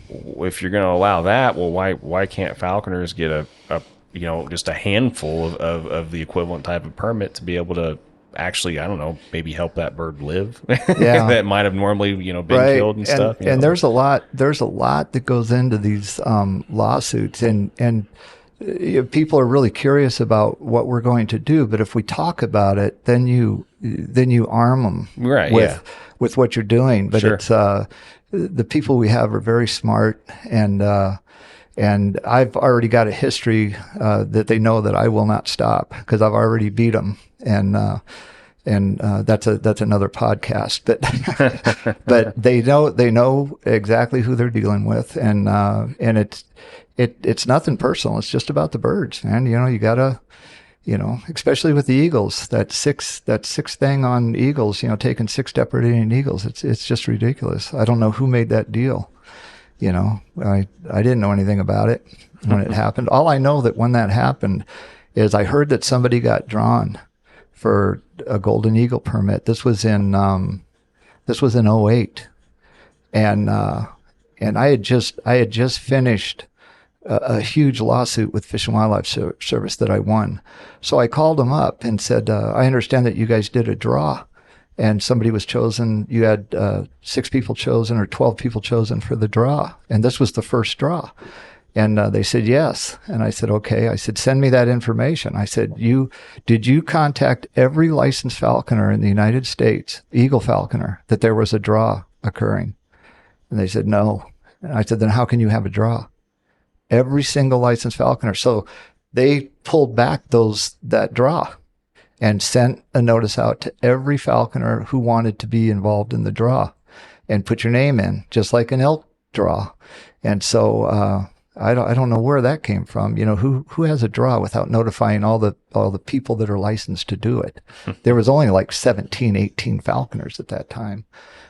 if you're going to allow that, well, why can't falconers get a just a handful of the equivalent type of permit to be able to actually, I don't know, maybe help that bird live that might have normally, been killed and stuff. And there's a lot that goes into these lawsuits and people are really curious about what we're going to do. But if we talk about it, then you arm them with what you're doing. But it's, the people we have are very smart and I've already got a history that they know that I will not stop because I've already beat them, and that's another podcast. But they know exactly who they're dealing with, and it's nothing personal. It's just about the birds, man. You gotta, especially with the eagles, that sixth thing on eagles, taking 6 depredating eagles. It's just ridiculous. I don't know who made that deal. I didn't know anything about it when it happened. All I know that when that happened is I heard that somebody got drawn for a golden eagle permit. This was in '08, and I had just finished a huge lawsuit with Fish and Wildlife Service that I won. So I called them up and said, I understand that you guys did a draw. And somebody was chosen. You had 6 people chosen or 12 people chosen for the draw. And this was the first draw. And they said, yes. And I said, okay. I said, send me that information. I said, did you contact every licensed falconer in the United States, eagle falconer, that there was a draw occurring? And they said, no. And I said, then how can you have a draw? Every single licensed falconer. So they pulled back that draw and sent a notice out to every falconer who wanted to be involved in the draw and put your name in, just like an elk draw. And so I don't know where that came from. Who has a draw without notifying all the people that are licensed to do it? There was only like 17, 18 falconers at that time.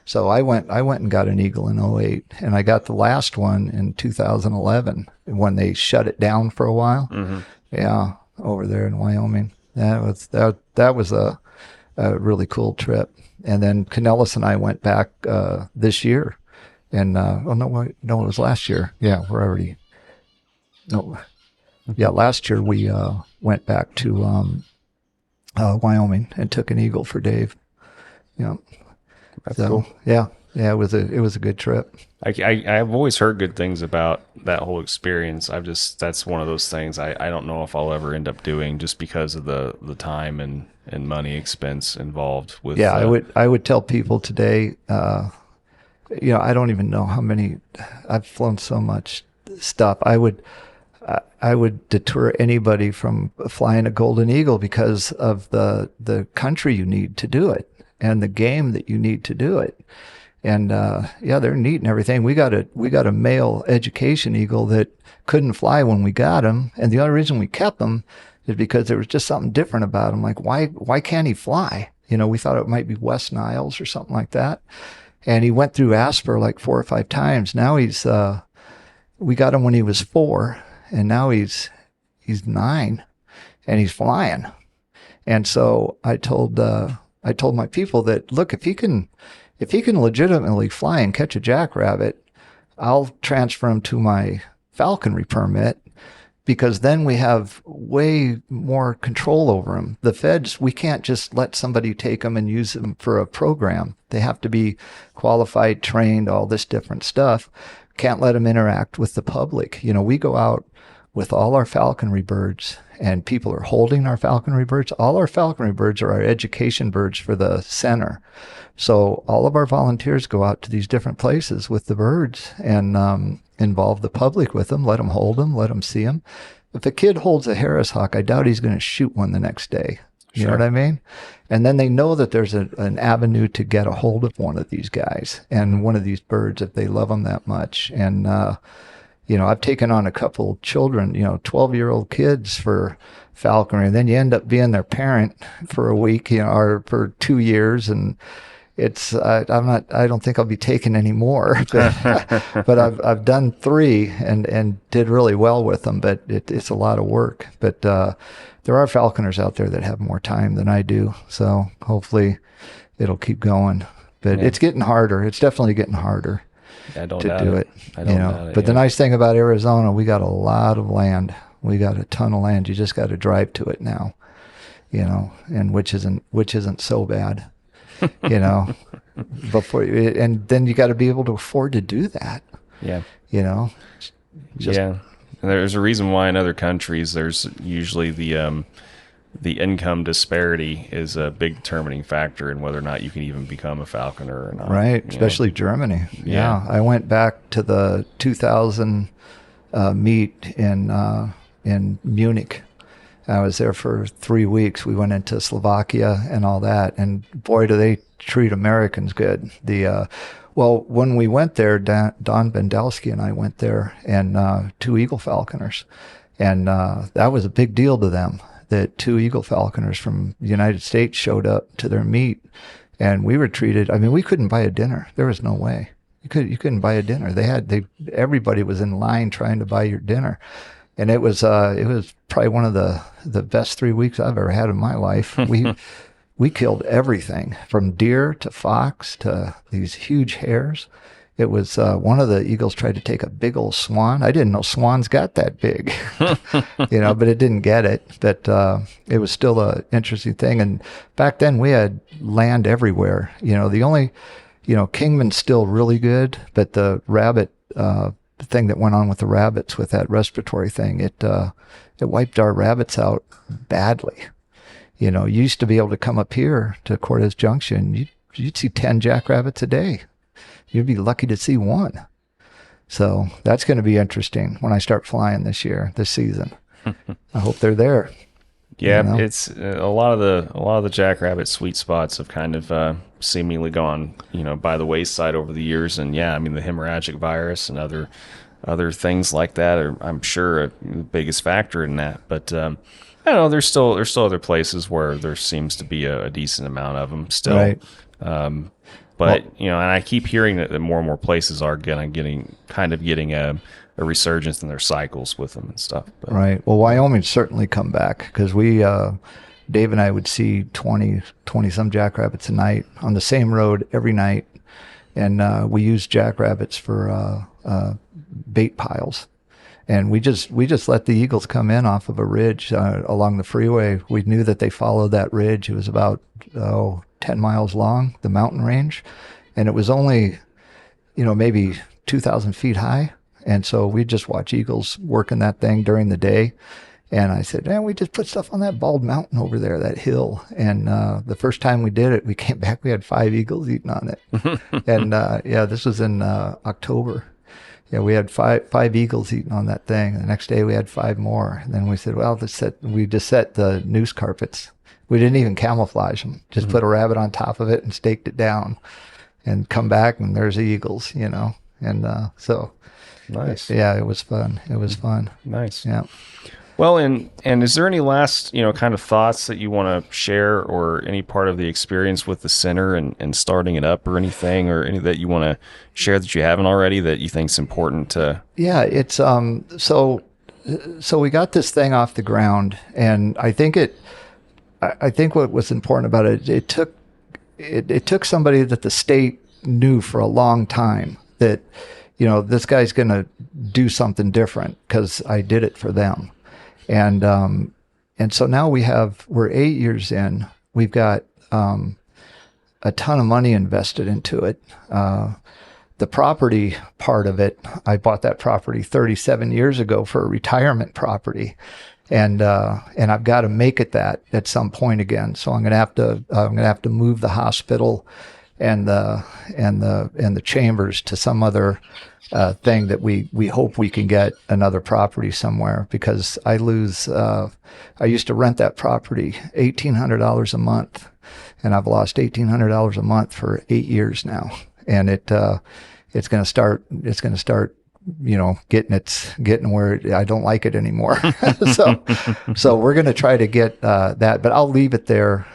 So I went and got an eagle in '08, and I got the last one in 2011 when they shut it down for a while. Yeah, over there in Wyoming. That was a really cool trip. And then Canellis and I went back this year, and it was last year. Yeah, last year we went back to Wyoming and took an eagle for Dave. Yeah, that's cool. Yeah, it was a good trip. I've always heard good things about that whole experience. That's one of those things I don't know if I'll ever end up doing just because of the time and money expense involved with. Yeah, I would tell people today, I don't even know how many, I've flown so much stuff. I would deter anybody from flying a golden eagle because of the country you need to do it and the game that you need to do it. And they're neat and everything. We got a male education eagle that couldn't fly when we got him, and the only reason we kept him is because there was just something different about him. Like why can't he fly? We thought it might be West Niles or something like that. And he went through Asper like 4 or 5 times. Now we got him when he was 4, and now he's 9, and he's flying. And so I told my people that, look, if he can legitimately fly and catch a jackrabbit, I'll transfer him to my falconry permit, because then we have way more control over him. The feds, we can't just let somebody take them and use them for a program. They have to be qualified, trained, all this different stuff. Can't let them interact with the public. We go out with all our falconry birds, and people are holding our falconry birds. All our falconry birds are our education birds for the center. So all of our volunteers go out to these different places with the birds and involve the public with them, let them hold them, let them see them. If a kid holds a Harris hawk, I doubt he's going to shoot one the next day. You know what I mean? And then they know that there's an avenue to get a hold of one of these guys and one of these birds if they love them that much. And, I've taken on a couple children, 12-year-old kids for falconry, and then you end up being their parent for a week, or for 2 years. And it's, I don't think I'll be taking any more, but I've done 3 and did really well with them, but it's a lot of work. But, there are falconers out there that have more time than I do. So hopefully it'll keep going, but it's getting harder. It's definitely getting harder I don't to doubt do it. I don't doubt it. But the nice thing about Arizona, we got a lot of land. We got a ton of land. You just got to drive to it now, and which isn't so bad, before, and then you got to be able to afford to do that. Yeah. Yeah. And there's a reason why in other countries there's usually the income disparity is a big determining factor in whether or not you can even become a falconer or not. Right, especially Germany. Yeah. I went back to the 2000 meet in Munich. I was there for 3 weeks. We went into Slovakia and all that, and boy, do they treat Americans good. Well, when we went there, Don Bendelsky and I went there, and 2 eagle falconers. And that was a big deal to them, that 2 eagle falconers from the United States showed up to their meet. And we were treated, we couldn't buy a dinner. There was no way. You couldn't buy a dinner. Everybody was in line trying to buy your dinner. And it was probably one of the best 3 weeks I've ever had in my life. We killed everything from deer to fox to these huge hares. It was one of the eagles tried to take a big old swan. I didn't know swans got that big, but it didn't get it. But it was still an interesting thing. And back then we had land everywhere. The only, Kingman's still really good, but the rabbit thing that went on with the rabbits with that respiratory thing, it wiped our rabbits out badly. You used to be able to come up here to Cortez Junction. You'd see 10 jackrabbits a day. You'd be lucky to see 1. So that's going to be interesting when I start flying this season. I hope they're there. Yeah, it's a lot of the jackrabbit sweet spots have kind of seemingly gone, by the wayside over the years. And the hemorrhagic virus and other things like that are, I'm sure, the biggest factor in that. But I don't know. There's still other places where there seems to be a decent amount of them still. Right. But and I keep hearing that more and more places are getting a resurgence in their cycles with them and stuff. But. Right. Well, Wyoming's certainly come back because we, Dave and I would see 20 some jackrabbits a night on the same road every night, and we used jackrabbits for bait piles. And we just let the eagles come in off of a ridge along the freeway. We knew that they followed that ridge. It was about 10 miles long, the mountain range, and it was only maybe 2,000 feet high. And so we just watch eagles working that thing during the day. And I said, man, we just put stuff on that bald mountain over there, that hill. And the first time we did it, we came back, we had 5 eagles eating on it. And this was in October. Yeah, we had five eagles eating on that thing. The next day we had 5 more. And then we said, well, we just set the noose carpets. We didn't even camouflage them. Just put a rabbit on top of it and staked it down, and come back and there's the eagles, And so, nice. Yeah, it was fun. It was fun. Nice. Yeah. Well, and is there any last, kind of thoughts that you want to share, or any part of the experience with the center and starting it up, or anything, or any that you want to share that you haven't already that you think is important to? Yeah, it's so we got this thing off the ground, and I think what was important about it, it took somebody that the state knew for a long time that, this guy's going to do something different because I did it for them. And so now we're 8 years in. We've got a ton of money invested into it. The property part of it, I bought that property 37 years ago for a retirement property, and I've got to make it that at some point again. So I'm gonna have to move the hospital and the chambers to some other thing that we hope we can get another property somewhere, because I used to rent that property $1,800 a month, and I've lost $1,800 a month for 8 years now, and it's going to start getting where I don't like it anymore. so we're going to try to get that, but I'll leave it there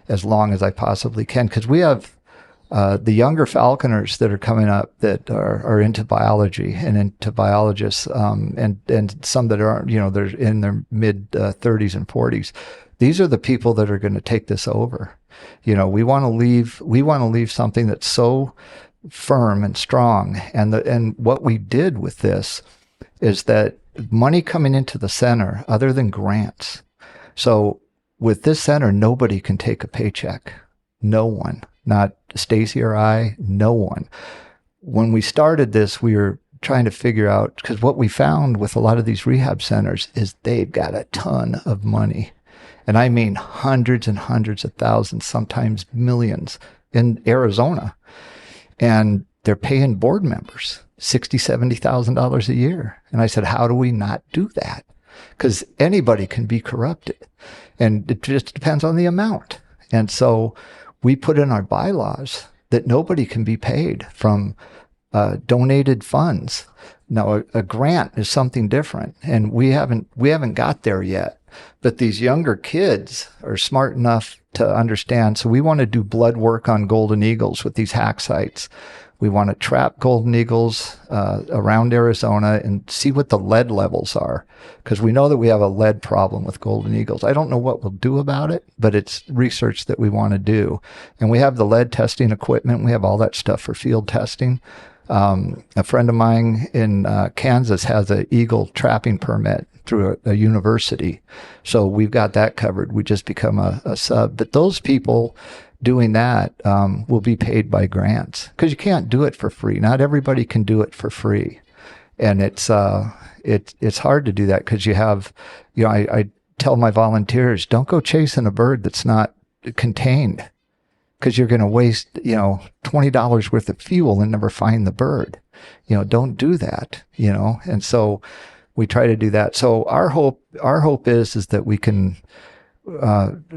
as long as I possibly can, because we have the younger falconers that are coming up that are into biology and into biologists, and some that are, they're in their mid 30s and 40s. These are the people that are going to take this over. We want to leave something that's so firm and strong. And what we did with this is that money coming into the center, other than grants. So with this center, nobody can take a paycheck. No one, not Stacy or I, no one. When we started this, we were trying to figure out, because what we found with a lot of these rehab centers is they've got a ton of money. And I mean hundreds and hundreds of thousands, sometimes millions in Arizona. And they're paying board members $60,000, $70,000 a year. And I said, how do we not do that? Because anybody can be corrupted. And it just depends on the amount. And so we put in our bylaws that nobody can be paid from donated funds. Now, a grant is something different, and we haven't got there yet. But these younger kids are smart enough to understand. So we want to do blood work on golden eagles with these hack sites. We want to trap golden eagles around Arizona and see what the lead levels are, because we know that we have a lead problem with golden eagles. I don't know what we'll do about it, but it's research that we want to do. And we have the lead testing equipment. We have all that stuff for field testing. A friend of mine in Kansas has an eagle trapping permit through a university. So we've got that covered. We just become a sub. But those people doing that will be paid by grants, because you can't do it for free. Not everybody can do it for free. And it's hard to do that, because you have, I tell my volunteers, don't go chasing a bird that's not contained, because you're going to waste, $20 worth of fuel and never find the bird. Don't do that, and so we try to do that. So our hope is that we can,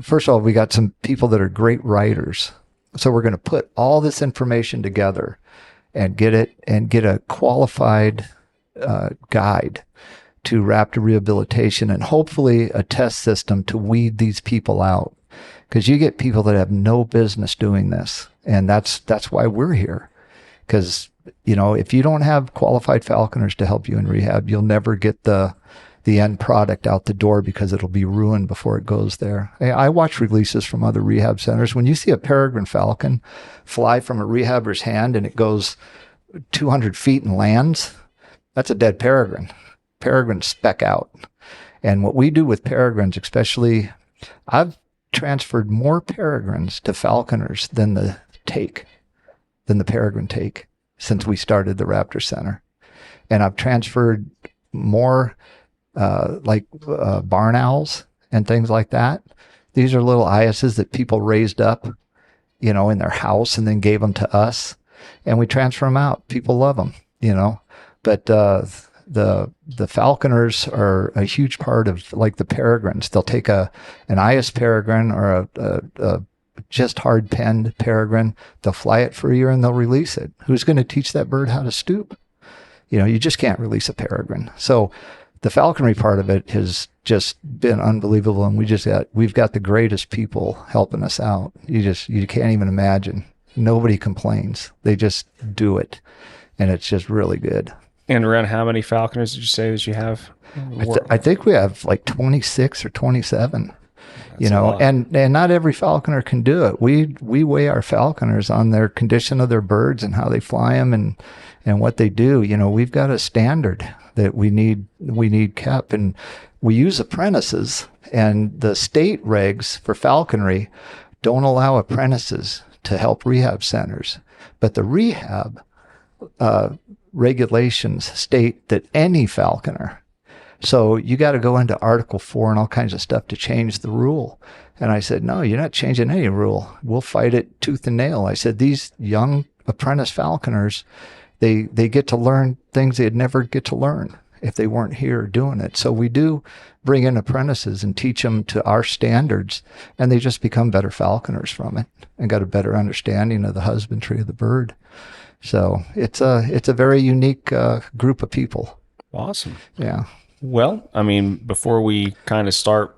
first of all, we got some people that are great writers. So we're going to put all this information together and get a qualified guide to raptor rehabilitation, and hopefully a test system to weed these people out. Because you get people that have no business doing this, and that's why we're here. Because if you don't have qualified falconers to help you in rehab, you'll never get the end product out the door, because it'll be ruined before it goes there. I watch releases from other rehab centers. When you see a peregrine falcon fly from a rehabber's hand and it goes 200 feet and lands, that's a dead peregrine. Peregrines spec out. And what we do with peregrines, especially, I've transferred more peregrines to falconers than the peregrine take since we started the Raptor Center. And I've transferred more barn owls and things like that. These are little eyases that people raised up, in their house and then gave them to us, and we transfer them out. People love them, but the falconers are a huge part of, like, the peregrines. They'll take an eyas peregrine or a just hard penned peregrine. They'll fly it for a year and they'll release it. Who's going to teach that bird how to stoop? You just can't release a peregrine. So the falconry part of it has just been unbelievable, and we've got the greatest people helping us out. You can't even imagine. Nobody complains. They just do it, and it's just really good. And around how many falconers did you say that you have? I think we have like 26 or 27. That's a lot. And not every falconer can do it. We weigh our falconers on their condition of their birds and how they fly them and what they do. We've got a standard that we need kept, and we use apprentices, and the state regs for falconry don't allow apprentices to help rehab centers, but the rehab regulations state that any falconer So you got to go into Article 4 and all kinds of stuff to change the rule. And I said, no, you're not changing any rule. We'll fight it tooth and nail. I said, these young apprentice falconers, they get to learn things they'd never get to learn if they weren't here doing it. So we do bring in apprentices and teach them to our standards, and they just become better falconers from it and got a better understanding of the husbandry of the bird. So it's a very unique group of people. Awesome. Yeah. Well, I mean, before we kind of start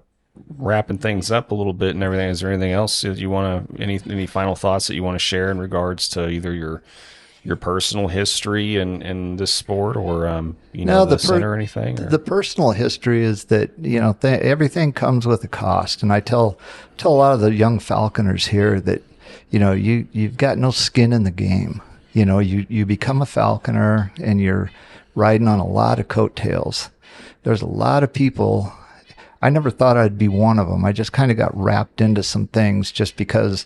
wrapping things up a little bit and everything, is there anything else that you want to, any final thoughts that you want to share in regards to either your personal history in this sport or, the center or anything? Or? The personal history is that, everything comes with a cost. And I tell a lot of the young falconers here that, you've got no skin in the game. You become a falconer and you're riding on a lot of coattails. There's a lot of people. I never thought I'd be one of them. I just kind of got wrapped into some things just because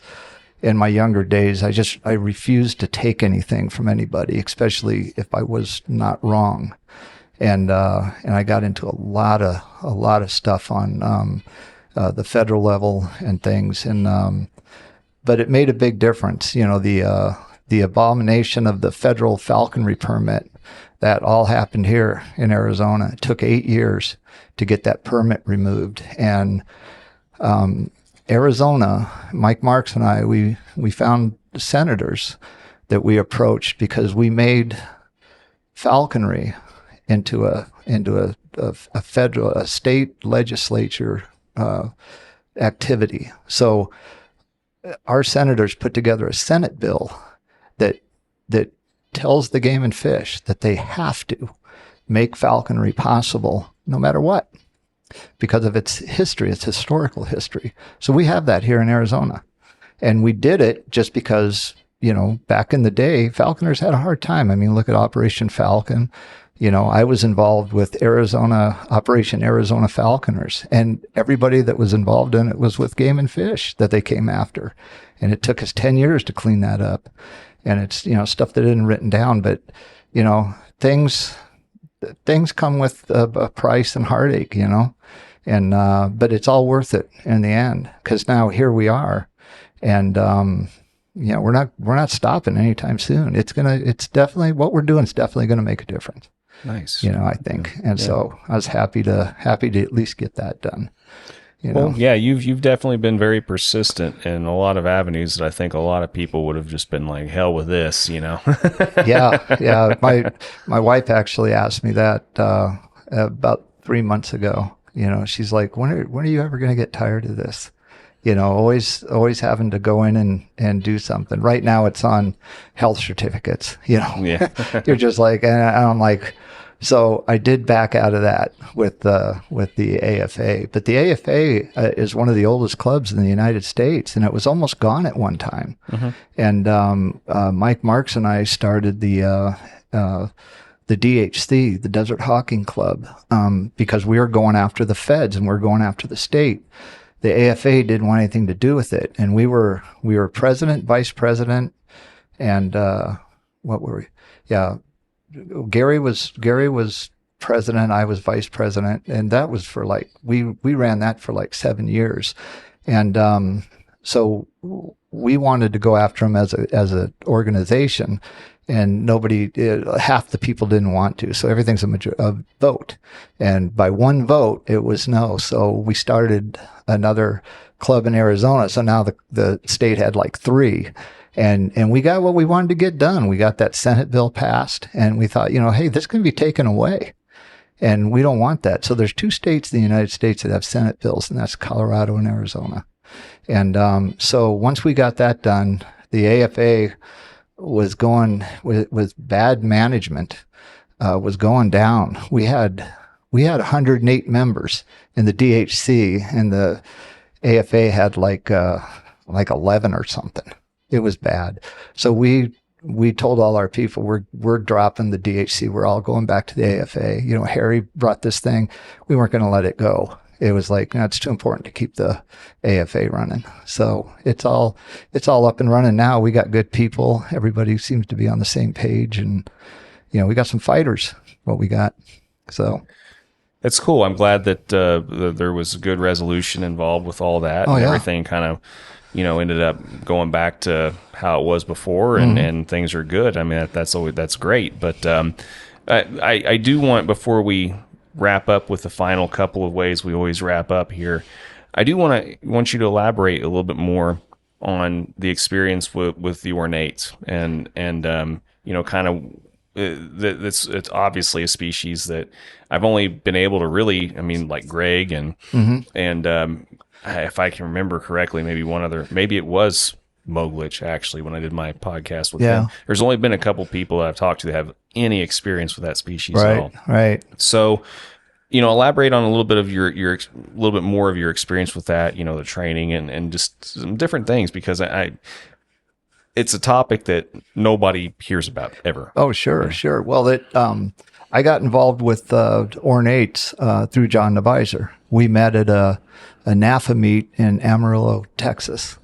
in my younger days, I refused to take anything from anybody, especially if I was not wrong. And I got into a lot of stuff on the federal level and things. And but it made a big difference. The abomination of the federal falconry permit, that all happened here in Arizona. It took 8 years to get that permit removed. And Arizona, Mike Marks and I, we found senators that we approached because we made falconry into a state legislature activity. So our senators put together a Senate bill that tells the game and fish that they have to make falconry possible no matter what, because of its history, its historical history. So we have that here in Arizona. And we did it just because, back in the day, falconers had a hard time. I mean, look at Operation Falcon. I was involved with Operation Arizona Falconers, and everybody that was involved in it was with game and fish that they came after. And it took us 10 years to clean that up. And it's, stuff that isn't written down, but, things come with a price and heartache, and, but it's all worth it in the end, because now here we are. And, we're not stopping anytime soon. It's definitely, what we're doing is definitely going to make a difference. Nice. I think. And so I was happy to at least get that done. Well, yeah, you've definitely been very persistent in a lot of avenues that I think a lot of people would have just been like, hell with this, Yeah. My wife actually asked me that about 3 months ago. She's like, when are you ever going to get tired of this? Always having to go in and do something. Right now it's on health certificates, Yeah. You're just like, and I'm like, so I did back out of that with the AFA, but the AFA is one of the oldest clubs in the United States, and it was almost gone at one time. Mm-hmm. And Mike Marks and I started the DHC, the Desert Hawking Club, because we were going after the feds and we were going after the state. The AFA didn't want anything to do with it, and we were president, vice president, and what were we? Yeah. Gary was president, I was vice president, and that was for we ran that for 7 years. And so we wanted to go after him as an organization, and half the people didn't want to. So everything's a vote. And by one vote, it was no. So we started another club in Arizona. So now the state had 3. And we got what we wanted to get done. We got that Senate bill passed, and we thought, hey, this can be taken away. And we don't want that. So there's 2 states in the United States that have Senate bills, and that's Colorado and Arizona. And so once we got that done, the AFA was going with bad management, was going down. We had 108 members in the DHC, and the AFA had like 11 or something. It was bad. So we told all our people, we're dropping the DHC. We're all going back to the AFA. Harry brought this thing. We weren't going to let it go. It was like, no, it's too important to keep the AFA running. So it's all up and running now. We got good people. Everybody seems to be on the same page, and we got some fighters. What we got. So It's cool. I'm glad that there was good resolution involved with all that, and everything kind of, ended up going back to how it was before, and things are good. I mean, that's great. But I do want, before we wrap up with the final couple of ways we always wrap up here, I do want you to elaborate a little bit more on the experience with the ornates and kind of. It's obviously a species that I've only been able to really, like Greg and if I can remember correctly, maybe it was Moglich actually when I did my podcast with him. There's only been a couple people that I've talked to that have any experience with that species at all. Right. So, elaborate on a little bit of your little bit more of your experience with that, the training and just some different things, because it's a topic that nobody hears about ever. Oh, sure. Well, I got involved with ornates through John Neviser. We met at a NAFA meet in Amarillo, Texas,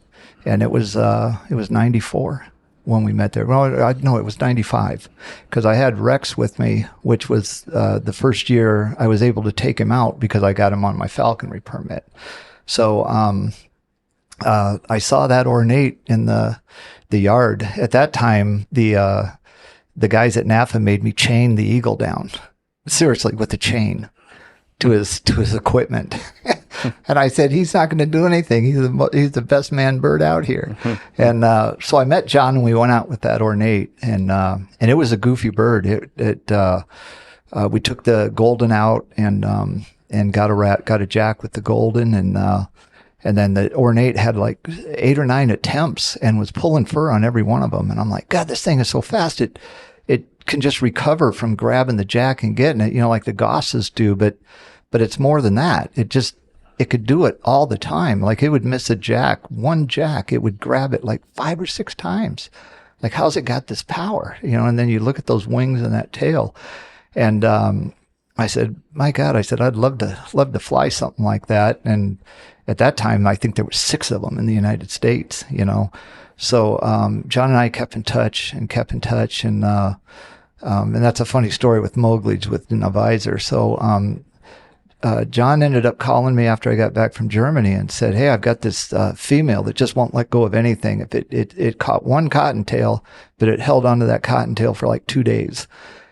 and it was 94 when we met there. Well, no, it was 95, because I had Rex with me, which was the first year I was able to take him out because I got him on my falconry permit. So I saw that ornate in the yard. At that time, the guys at NAFA made me chain the eagle down, seriously, with the chain to his equipment. And I said, he's not going to do anything. He's the best man bird out here. And so I met John and we went out with that ornate, and it was a goofy bird. We took the golden out and got a jack with the golden, and then the ornate had like 8 or 9 attempts and was pulling fur on every one of them. And I'm like, God, this thing is so fast. It can just recover from grabbing the jack and getting it, like the gosses do. But it's more than that. It could do it all the time. Like, it would miss one jack, it would grab it like 5 or 6 times. Like, how's it got this power? And then you look at those wings and that tail. And, I said, my God, I'd love to fly something like that. And at that time, I think there were 6 of them in the United States, So John and I kept in touch, and that's a funny story with Moglich, with Neviser. So John ended up calling me after I got back from Germany and said, hey, I've got this female that just won't let go of anything. If it caught one cottontail, but it held onto that cottontail for like 2 days.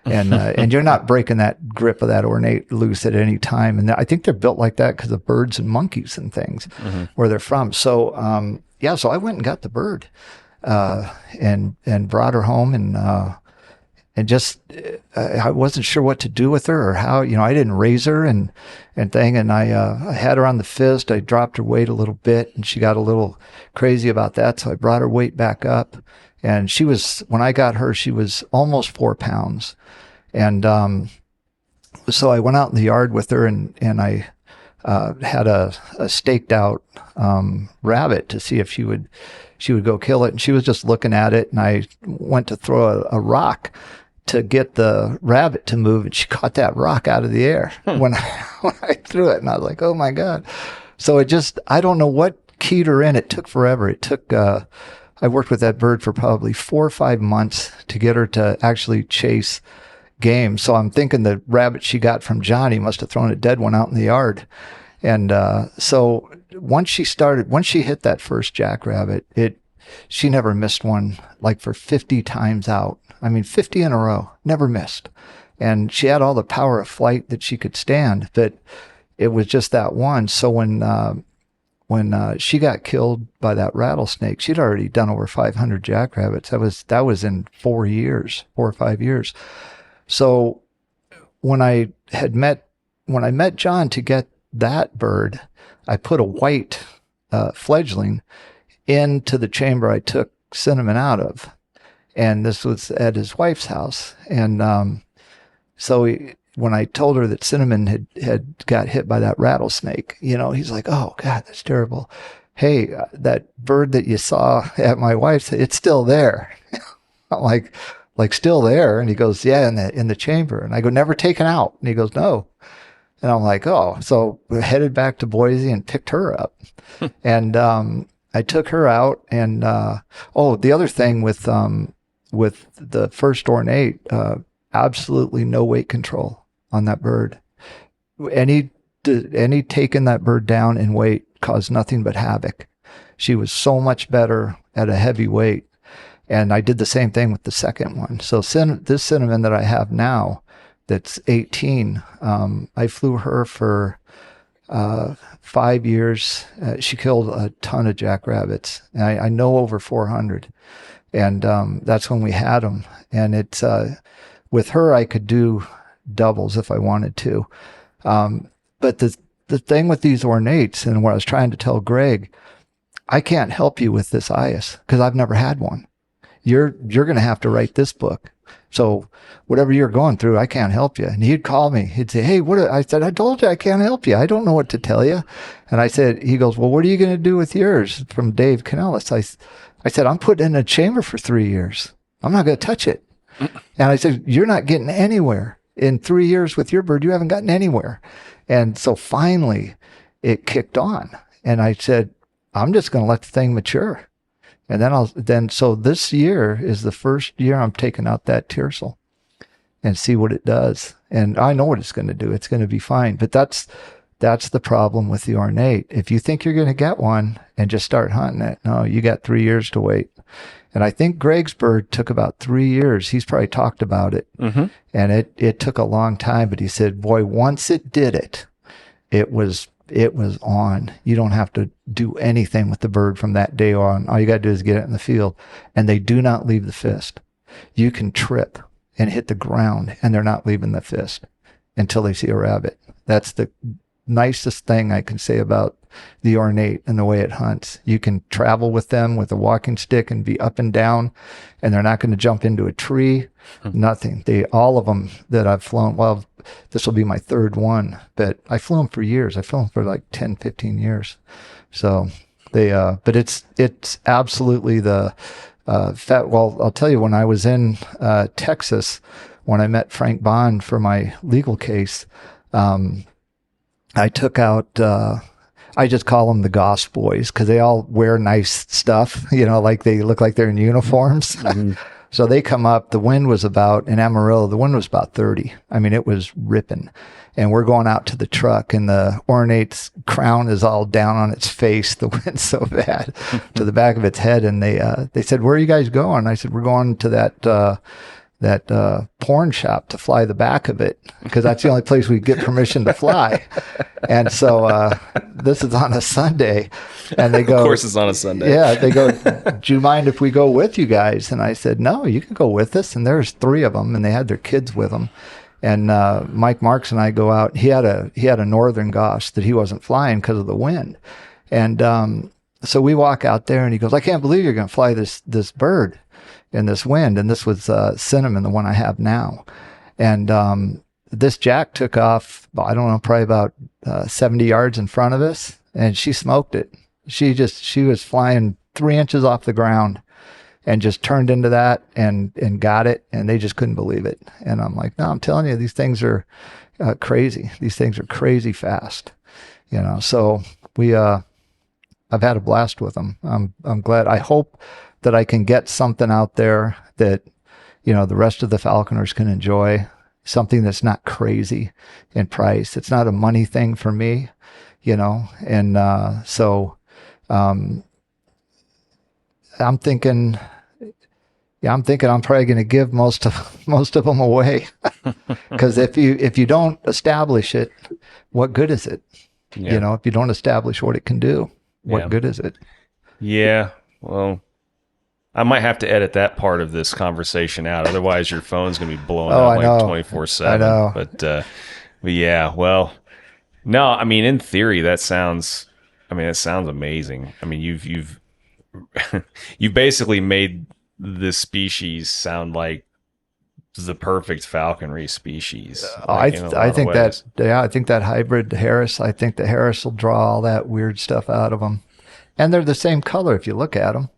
And you're not breaking that grip of that ornate loose at any time. And I think they're built like that because of birds and monkeys and things where they're from. So, so I went and got the bird, and brought her home, and just, I wasn't sure what to do with her or how, I didn't raise her and I had her on the fist. I dropped her weight a little bit, and she got a little crazy about that. So I brought her weight back up, and when I got her, she was almost 4 pounds. And so I went out in the yard with her, and I had a staked out rabbit to see if she would go kill it. And she was just looking at it, and I went to throw a rock to get the rabbit to move, and she caught that rock out of the air when I threw it. And I was like, oh my God. So I don't know what keyed her in. It took forever. I worked with that bird for probably 4 or 5 months to get her to actually chase game. So I'm thinking the rabbit she got from Johnny must have thrown a dead one out in the yard. And so once she hit that first jackrabbit, she never missed one, like for 50 times out. 50 in a row, never missed. And she had all the power of flight that she could stand, but it was just that one. So when she got killed by that rattlesnake, she'd already done over 500 jackrabbits. That was in 4 or 5 years. So when I met John to get that bird, I put a white fledgling into the chamber I took Cinnamon out of, and this was at his wife's house. And so when I told her that Cinnamon had got hit by that rattlesnake, he's like, oh God, that's terrible. Hey, that bird that you saw at my wife's, it's still there. I'm like still there? And he goes, yeah, in the chamber. And I go, never taken out? And he goes, no. And I'm like, oh. So we headed back to Boise and picked her up. And I took her out. And the other thing with the first ornate, absolutely no weight control on that bird. any taking that bird down in weight caused nothing but havoc. She was so much better at a heavy weight. And I did the same thing with the second one. So this cinnamon that I have now, that's 18, I flew her for 5 years. She killed a ton of jackrabbits. I know over 400. And that's when we had them. And it's with her, I could do doubles if I wanted to. But the thing with these ornates, and what I was trying to tell Greg, I can't help you with this eyas because I've never had one. You're going to have to write this book. So whatever you're going through, I can't help you. And he'd call me. He'd say, hey, I said, I told you I can't help you. I don't know what to tell you. And I said, he goes, well, what are you going to do with yours? From Dave Canellis. I said, I'm putting it in a chamber for 3 years. I'm not going to touch it. And I said, you're not getting anywhere. In 3 years with your bird, you haven't gotten anywhere. And so finally it kicked on. And I said, I'm just going to let the thing mature. And so this year is the first year I'm taking out that tiercel and see what it does. And I know what it's going to do. It's going to be fine. But that's the problem with the ornate. If you think you're going to get one and just start hunting it, no, you got 3 years to wait. And I think Greg's bird took about 3 years. He's probably talked about it. Mm-hmm. And it took a long time, but he said, boy, once it did it, it was on. You don't have to do anything with the bird from that day on. All you got to do is get it in the field. And they do not leave the fist. You can trip and hit the ground, and they're not leaving the fist until they see a rabbit. That's the nicest thing I can say about the ornate and the way it hunts. You can travel with them with a walking stick and be up and down, and they're not going to jump into a tree. Nothing. All of them that I've flown, well, this will be my third one, but I flew them for years. I flew them for like 10, 15 years. So but it's absolutely the well, I'll tell you, when I was in Texas, when I met Frank Bond for my legal case, I took out, I just call them the Goss boys because they all wear nice stuff, like they look like they're in uniforms. Mm-hmm. So they come up, the wind was in Amarillo, the wind was about 30. I mean, it was ripping. And we're going out to the truck, and the ornate's crown is all down on its face. The wind's so bad to the back of its head. And they said, where are you guys going? I said, we're going to that porn shop to fly the back of it, because that's the only place we get permission to fly. And so this is on a Sunday, and they go, of course it's on a Sunday. Yeah, they go, do you mind if we go with you guys? And I said, no, you can go with us. And there's 3 of them, and they had their kids with them. And Mike Marks and I go out. He had a northern Goss that he wasn't flying because of the wind. And so we walk out there, and he goes, I can't believe you're going to fly this bird in this wind. And this was Cinnamon, the one I have now. And this jack took off, I don't know, probably about 70 yards in front of us, and she smoked it. She was flying 3 inches off the ground and just turned into that and got it, and they just couldn't believe it. And I'm like, no, I'm telling you, these things are crazy. These things are crazy fast, so I've had a blast with them. I'm glad. I hope that I can get something out there that, the rest of the falconers can enjoy, something that's not crazy in price. It's not a money thing for me, and so I'm thinking I'm probably going to give most of them away, because if you don't establish it, what good is it? Yeah. If you don't establish what it can do, what good is it? Yeah. Well, I might have to edit that part of this conversation out. Otherwise, your phone's going to be blowing up like 24/7. I know. But yeah, well, no, I mean, in theory, that sounds amazing. I mean, you've basically made this species sound like the perfect falconry species. I think that hybrid Harris, I think the Harris will draw all that weird stuff out of them. And they're the same color if you look at them.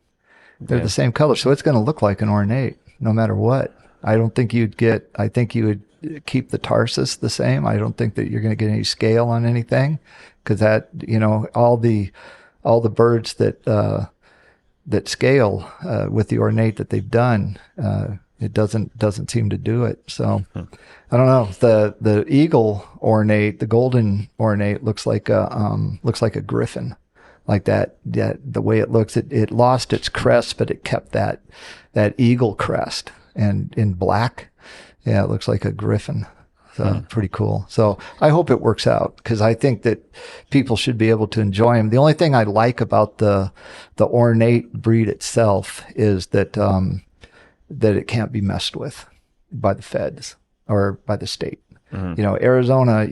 They're the same color, so it's going to look like an ornate no matter what. I think you would keep the tarsus the same. I don't think that you're going to get any scale on anything, because that, all the birds that scale with the ornate that they've done, It doesn't seem to do it. So I don't know. The eagle ornate, the golden ornate looks like a griffin, like that. The way it looks, it lost its crest, but it kept that eagle crest, and in black. Yeah, it looks like a griffin. So pretty cool. So I hope it works out, because I think that people should be able to enjoy them. The only thing I like about the ornate breed itself is that it can't be messed with by the feds or by the state. Arizona,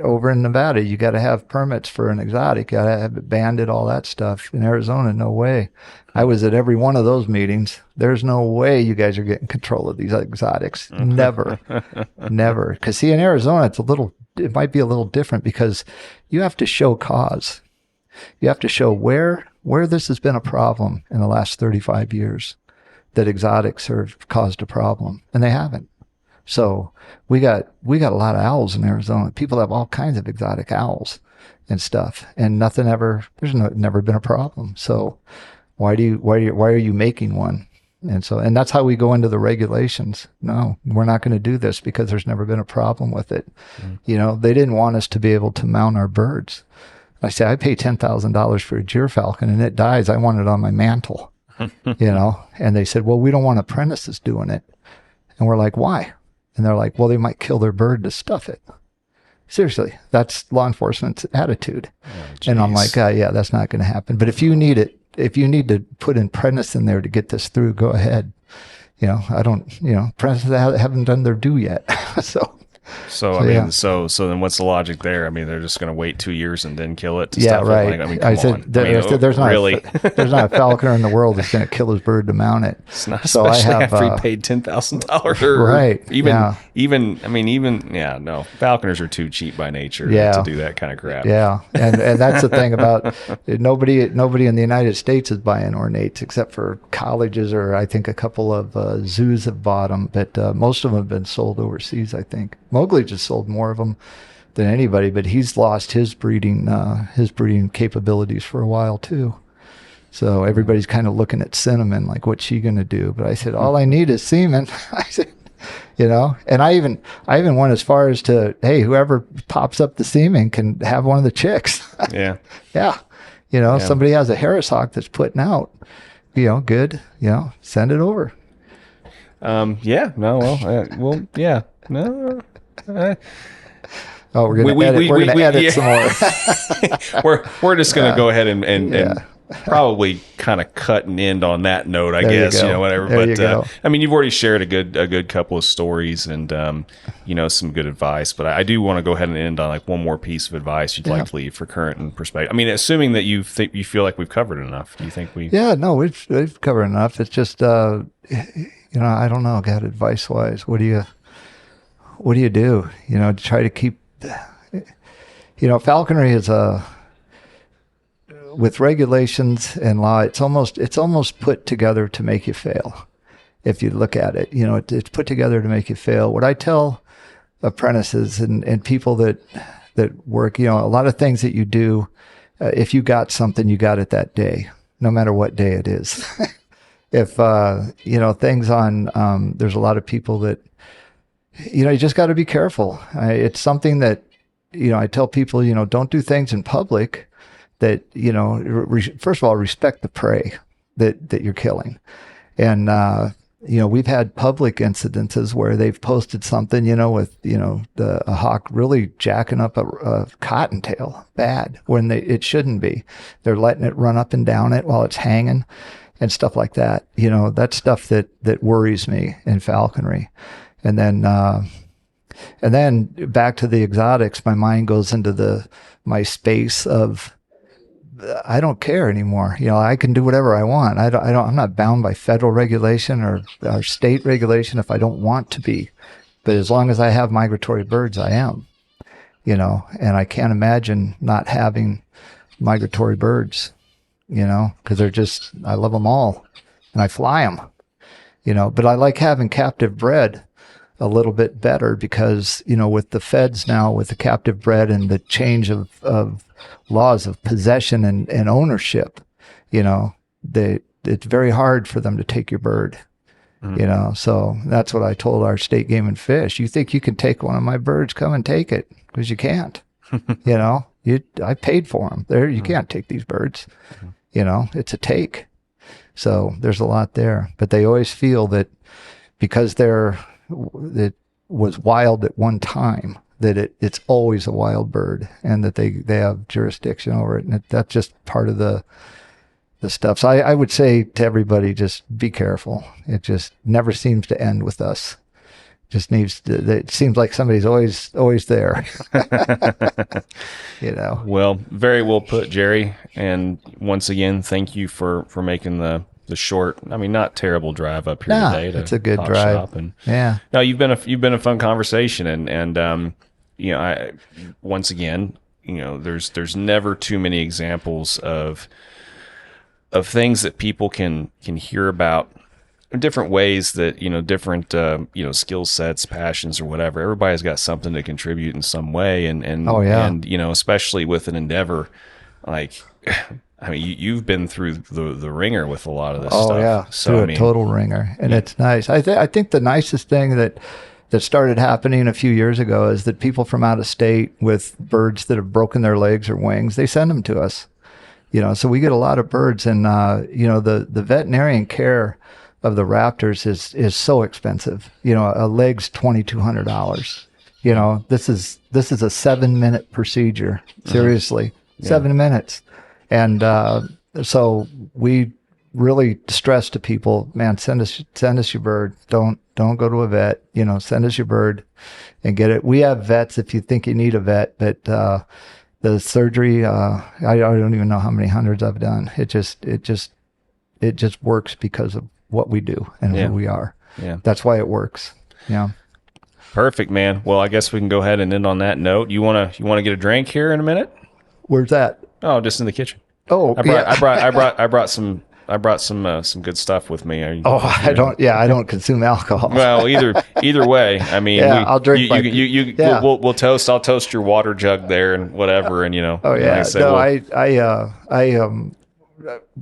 over in Nevada, you got to have permits for an exotic. You got to have it banded, all that stuff. In Arizona, no way. I was at every one of those meetings. There's no way you guys are getting control of these exotics. Never, never. Because see, in Arizona, it might be a little different, because you have to show cause. You have to show where this has been a problem in the last 35 years, that exotics have caused a problem, and they haven't. So we got a lot of owls in Arizona. People have all kinds of exotic owls and stuff, and there's never been a problem. So why are you making one? And that's how we go into the regulations. No, we're not going to do this because there's never been a problem with it. They didn't want us to be able to mount our birds. I say, I pay $10,000 for a gyrfalcon and it dies. I want it on my mantle, and they said, well, we don't want apprentices doing it. And we're like, why? And they're like, well, they might kill their bird to stuff it. Seriously, that's law enforcement's attitude. And I'm like, yeah, that's not going to happen. But if you need to put an apprentice in there to get this through, go ahead. Apprentices haven't done their due yet. So then what's the logic there? I mean, they're just going to wait 2 years and then kill it to stuff it? Like, I mean, come on. There's not a falconer in the world that's going to kill his bird to mount it. It's not, especially after he paid $10,000. Right. No. Falconers are too cheap by nature to do that kind of crap. Yeah. And that's the thing about nobody in the United States is buying ornates, except for colleges, or I think a couple of zoos have bought them, but most of them have been sold overseas, I think. Mowgli just sold more of them than anybody, but he's lost his breeding capabilities for a while too. So everybody's kind of looking at Cinnamon like, what's she going to do? But I said, all I need is semen. I said, and I even went as far as to, hey, whoever pops up the semen can have one of the chicks. Yeah. Yeah. Somebody has a Harris hawk that's putting out, good, send it over. Yeah. No. Yeah. No. We're going to edit some more. we're just going to go ahead and probably kind of cut and end on that note, I guess, whatever. But I mean, you've already shared a good couple of stories and some good advice. But I do want to go ahead and end on like one more piece of advice you'd like to leave for current and perspective. I mean, assuming that you feel like we've covered enough. Do you think we? Yeah, no, we've covered enough. It's just I don't know. God, advice wise, what do you do? To try to keep, falconry is with regulations and law, it's almost put together to make you fail. If you look at it, it's put together to make you fail. What I tell apprentices and people that work, a lot of things that you do, if you got something, you got it that day, no matter what day it is. If, things on, there's a lot of people that, you just got to be careful. It's something that, I tell people, don't do things in public that, first of all, respect the prey that you're killing. And, we've had public incidences where they've posted something, with, a hawk really jacking up a cottontail bad when it shouldn't be. They're letting it run up and down it while it's hanging and stuff like that. That's stuff that worries me in falconry. And then back to the exotics, my mind goes into my space of, I don't care anymore. I can do whatever I want. I'm not bound by federal regulation or state regulation if I don't want to be. But as long as I have migratory birds, I am, and I can't imagine not having migratory birds, because I love them all and I fly them, but I like having captive bred a little bit better because, with the feds now, with the captive bred and the change of laws of possession and ownership, it's very hard for them to take your bird, You know, so that's what I told our state game and fish. You think you can take one of my birds? Come and take it, because you can't. You know, I paid for them. You can't take these birds. You know, it's a take. So there's a lot there. But they always feel that because it was wild at one time, that it's always a wild bird, and that they have jurisdiction over it. And that's just part of the stuff. So I would say to everybody, just be careful. It just never seems to end with us. Just it seems like somebody's always there. You know. Well, very well put, Jerry. And once again, thank you for making the short, I mean, not terrible drive up here today. It's a good drive. Shop. And yeah. No, you've been a fun conversation, and you know, once again, you know, there's never too many examples of things that people can hear about in different ways, that, you know, different, you know, skill sets, passions, or whatever. Everybody's got something to contribute in some way. And and, you know, especially with an endeavor, like, I mean, you've been through the ringer with a lot of this stuff. Oh yeah. So, through a total ringer. And it's nice. I think the nicest thing that started happening a few years ago is that people from out of state with birds that have broken their legs or wings, they send them to us. You know, so we get a lot of birds, and you know, the veterinarian care of the raptors is so expensive. You know, a leg's $2,200. You know, this is a 7-minute procedure. Seriously, 7 minutes, and so we really stress to people, man, send us your bird. Don't go to a vet. You know, send us your bird and get it. We have vets if you think you need a vet, but the surgery, I don't even know how many hundreds I've done. It just works because of what we do and who we are. Yeah. That's why it works. Yeah. Perfect, man. Well, I guess we can go ahead and end on that note. You wanna get a drink here in a minute? Where's that? Oh, just in the kitchen. Oh, I brought some good stuff with me. I don't consume alcohol. Well, either way, I mean, I'll drink. We'll toast. I'll toast your water jug there and whatever, and you know. Oh yeah,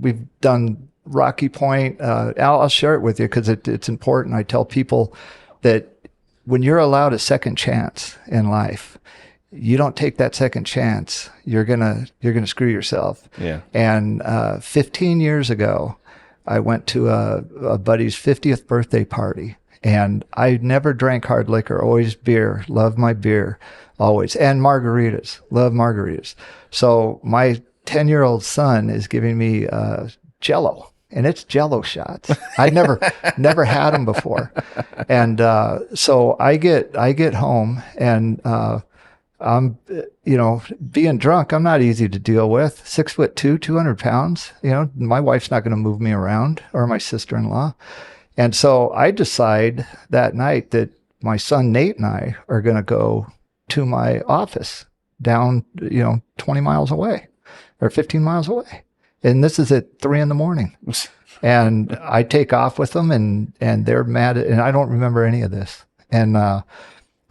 we've done Rocky Point. I'll share it with you because it's important. I tell people that when you're allowed a second chance in life, you don't take that second chance, you're gonna screw yourself. Yeah. And 15 years ago, I went to a buddy's 50th birthday party, and I never drank hard liquor, always beer. Love my beer, always, and margaritas. Love margaritas. So my 10-year-old son is giving me Jello, and it's Jello shots. I'd never had them before, and so I get home and. I'm, you know, being drunk, I'm not easy to deal with. 6'2", 200 pounds. You know, my wife's not going to move me around, or my sister-in-law. And so I decide that night that my son Nate and I are going to go to my office down, 20 miles away or 15 miles away. And this is at 3 a.m. And I take off with them, and they're mad and I don't remember any of this. And,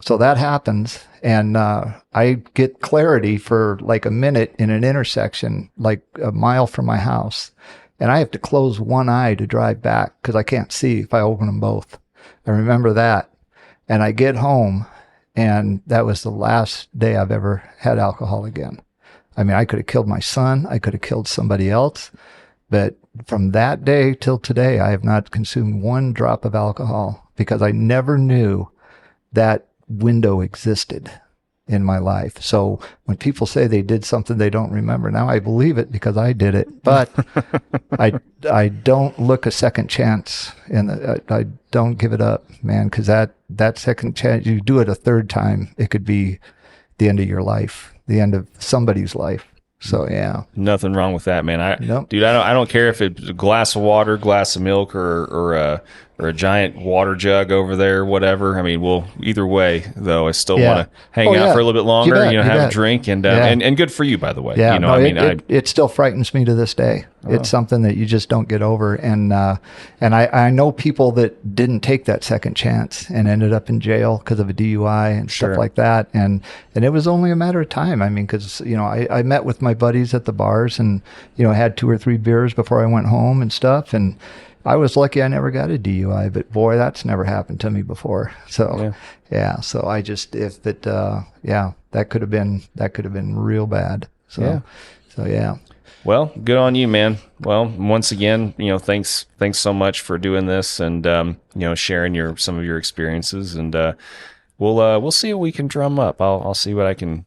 so that happens, and I get clarity for like a minute in an intersection, like a mile from my house, and I have to close one eye to drive back because I can't see if I open them both. I remember that, and I get home, and that was the last day I've ever had alcohol again. I mean, I could have killed my son, I could have killed somebody else, but from that day till today, I have not consumed one drop of alcohol because I never knew that window existed in my life. So when people say they did something they don't remember, now I believe it because I did it. But I don't look a second chance, and I don't give it up, man, because that second chance, you do it a third time, it could be the end of your life, the end of somebody's life. So yeah, nothing wrong with that, man. Nope. Dude, I don't care if it's a glass of water, glass of milk, or a giant water jug over there, whatever. I mean, well, either way, though, I still want to hang out for a little bit longer, have a drink, and good for you, by the way. Yeah, it still frightens me to this day. It's something that you just don't get over, and I know people that didn't take that second chance and ended up in jail because of a DUI and stuff like that, and it was only a matter of time. I mean, because I met with my buddies at the bars, and had 2 or 3 beers before I went home and stuff, and I was lucky I never got a DUI, but boy, that's never happened to me before. So so I just, if it, that could have been real bad. So yeah. Well, good on you, man. Well, once again, thanks so much for doing this and sharing some of your experiences, and we'll see what we can drum up. I'll see what I can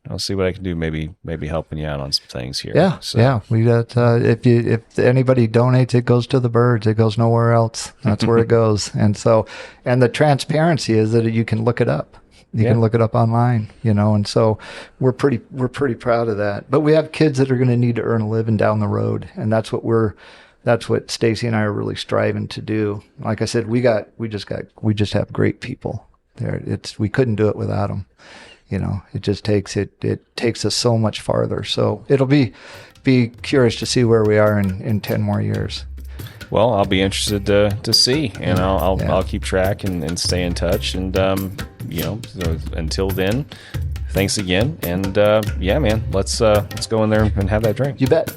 do. Maybe helping you out on some things here. Yeah. We got if anybody donates, it goes to the birds. It goes nowhere else. That's where it goes. And the transparency is that you can look it up. You can look it up online, and so we're pretty proud of that. But we have kids that are going to need to earn a living down the road, and that's what Stacy and I are really striving to do. Like I said, we just have great people there. We couldn't do it without them. It just takes us so much farther. So it'll be curious to see where we are in 10 more years. Well, I'll be interested to see, and I'll keep track and stay in touch. And so until then, thanks again. And man, let's go in there and have that drink. You bet.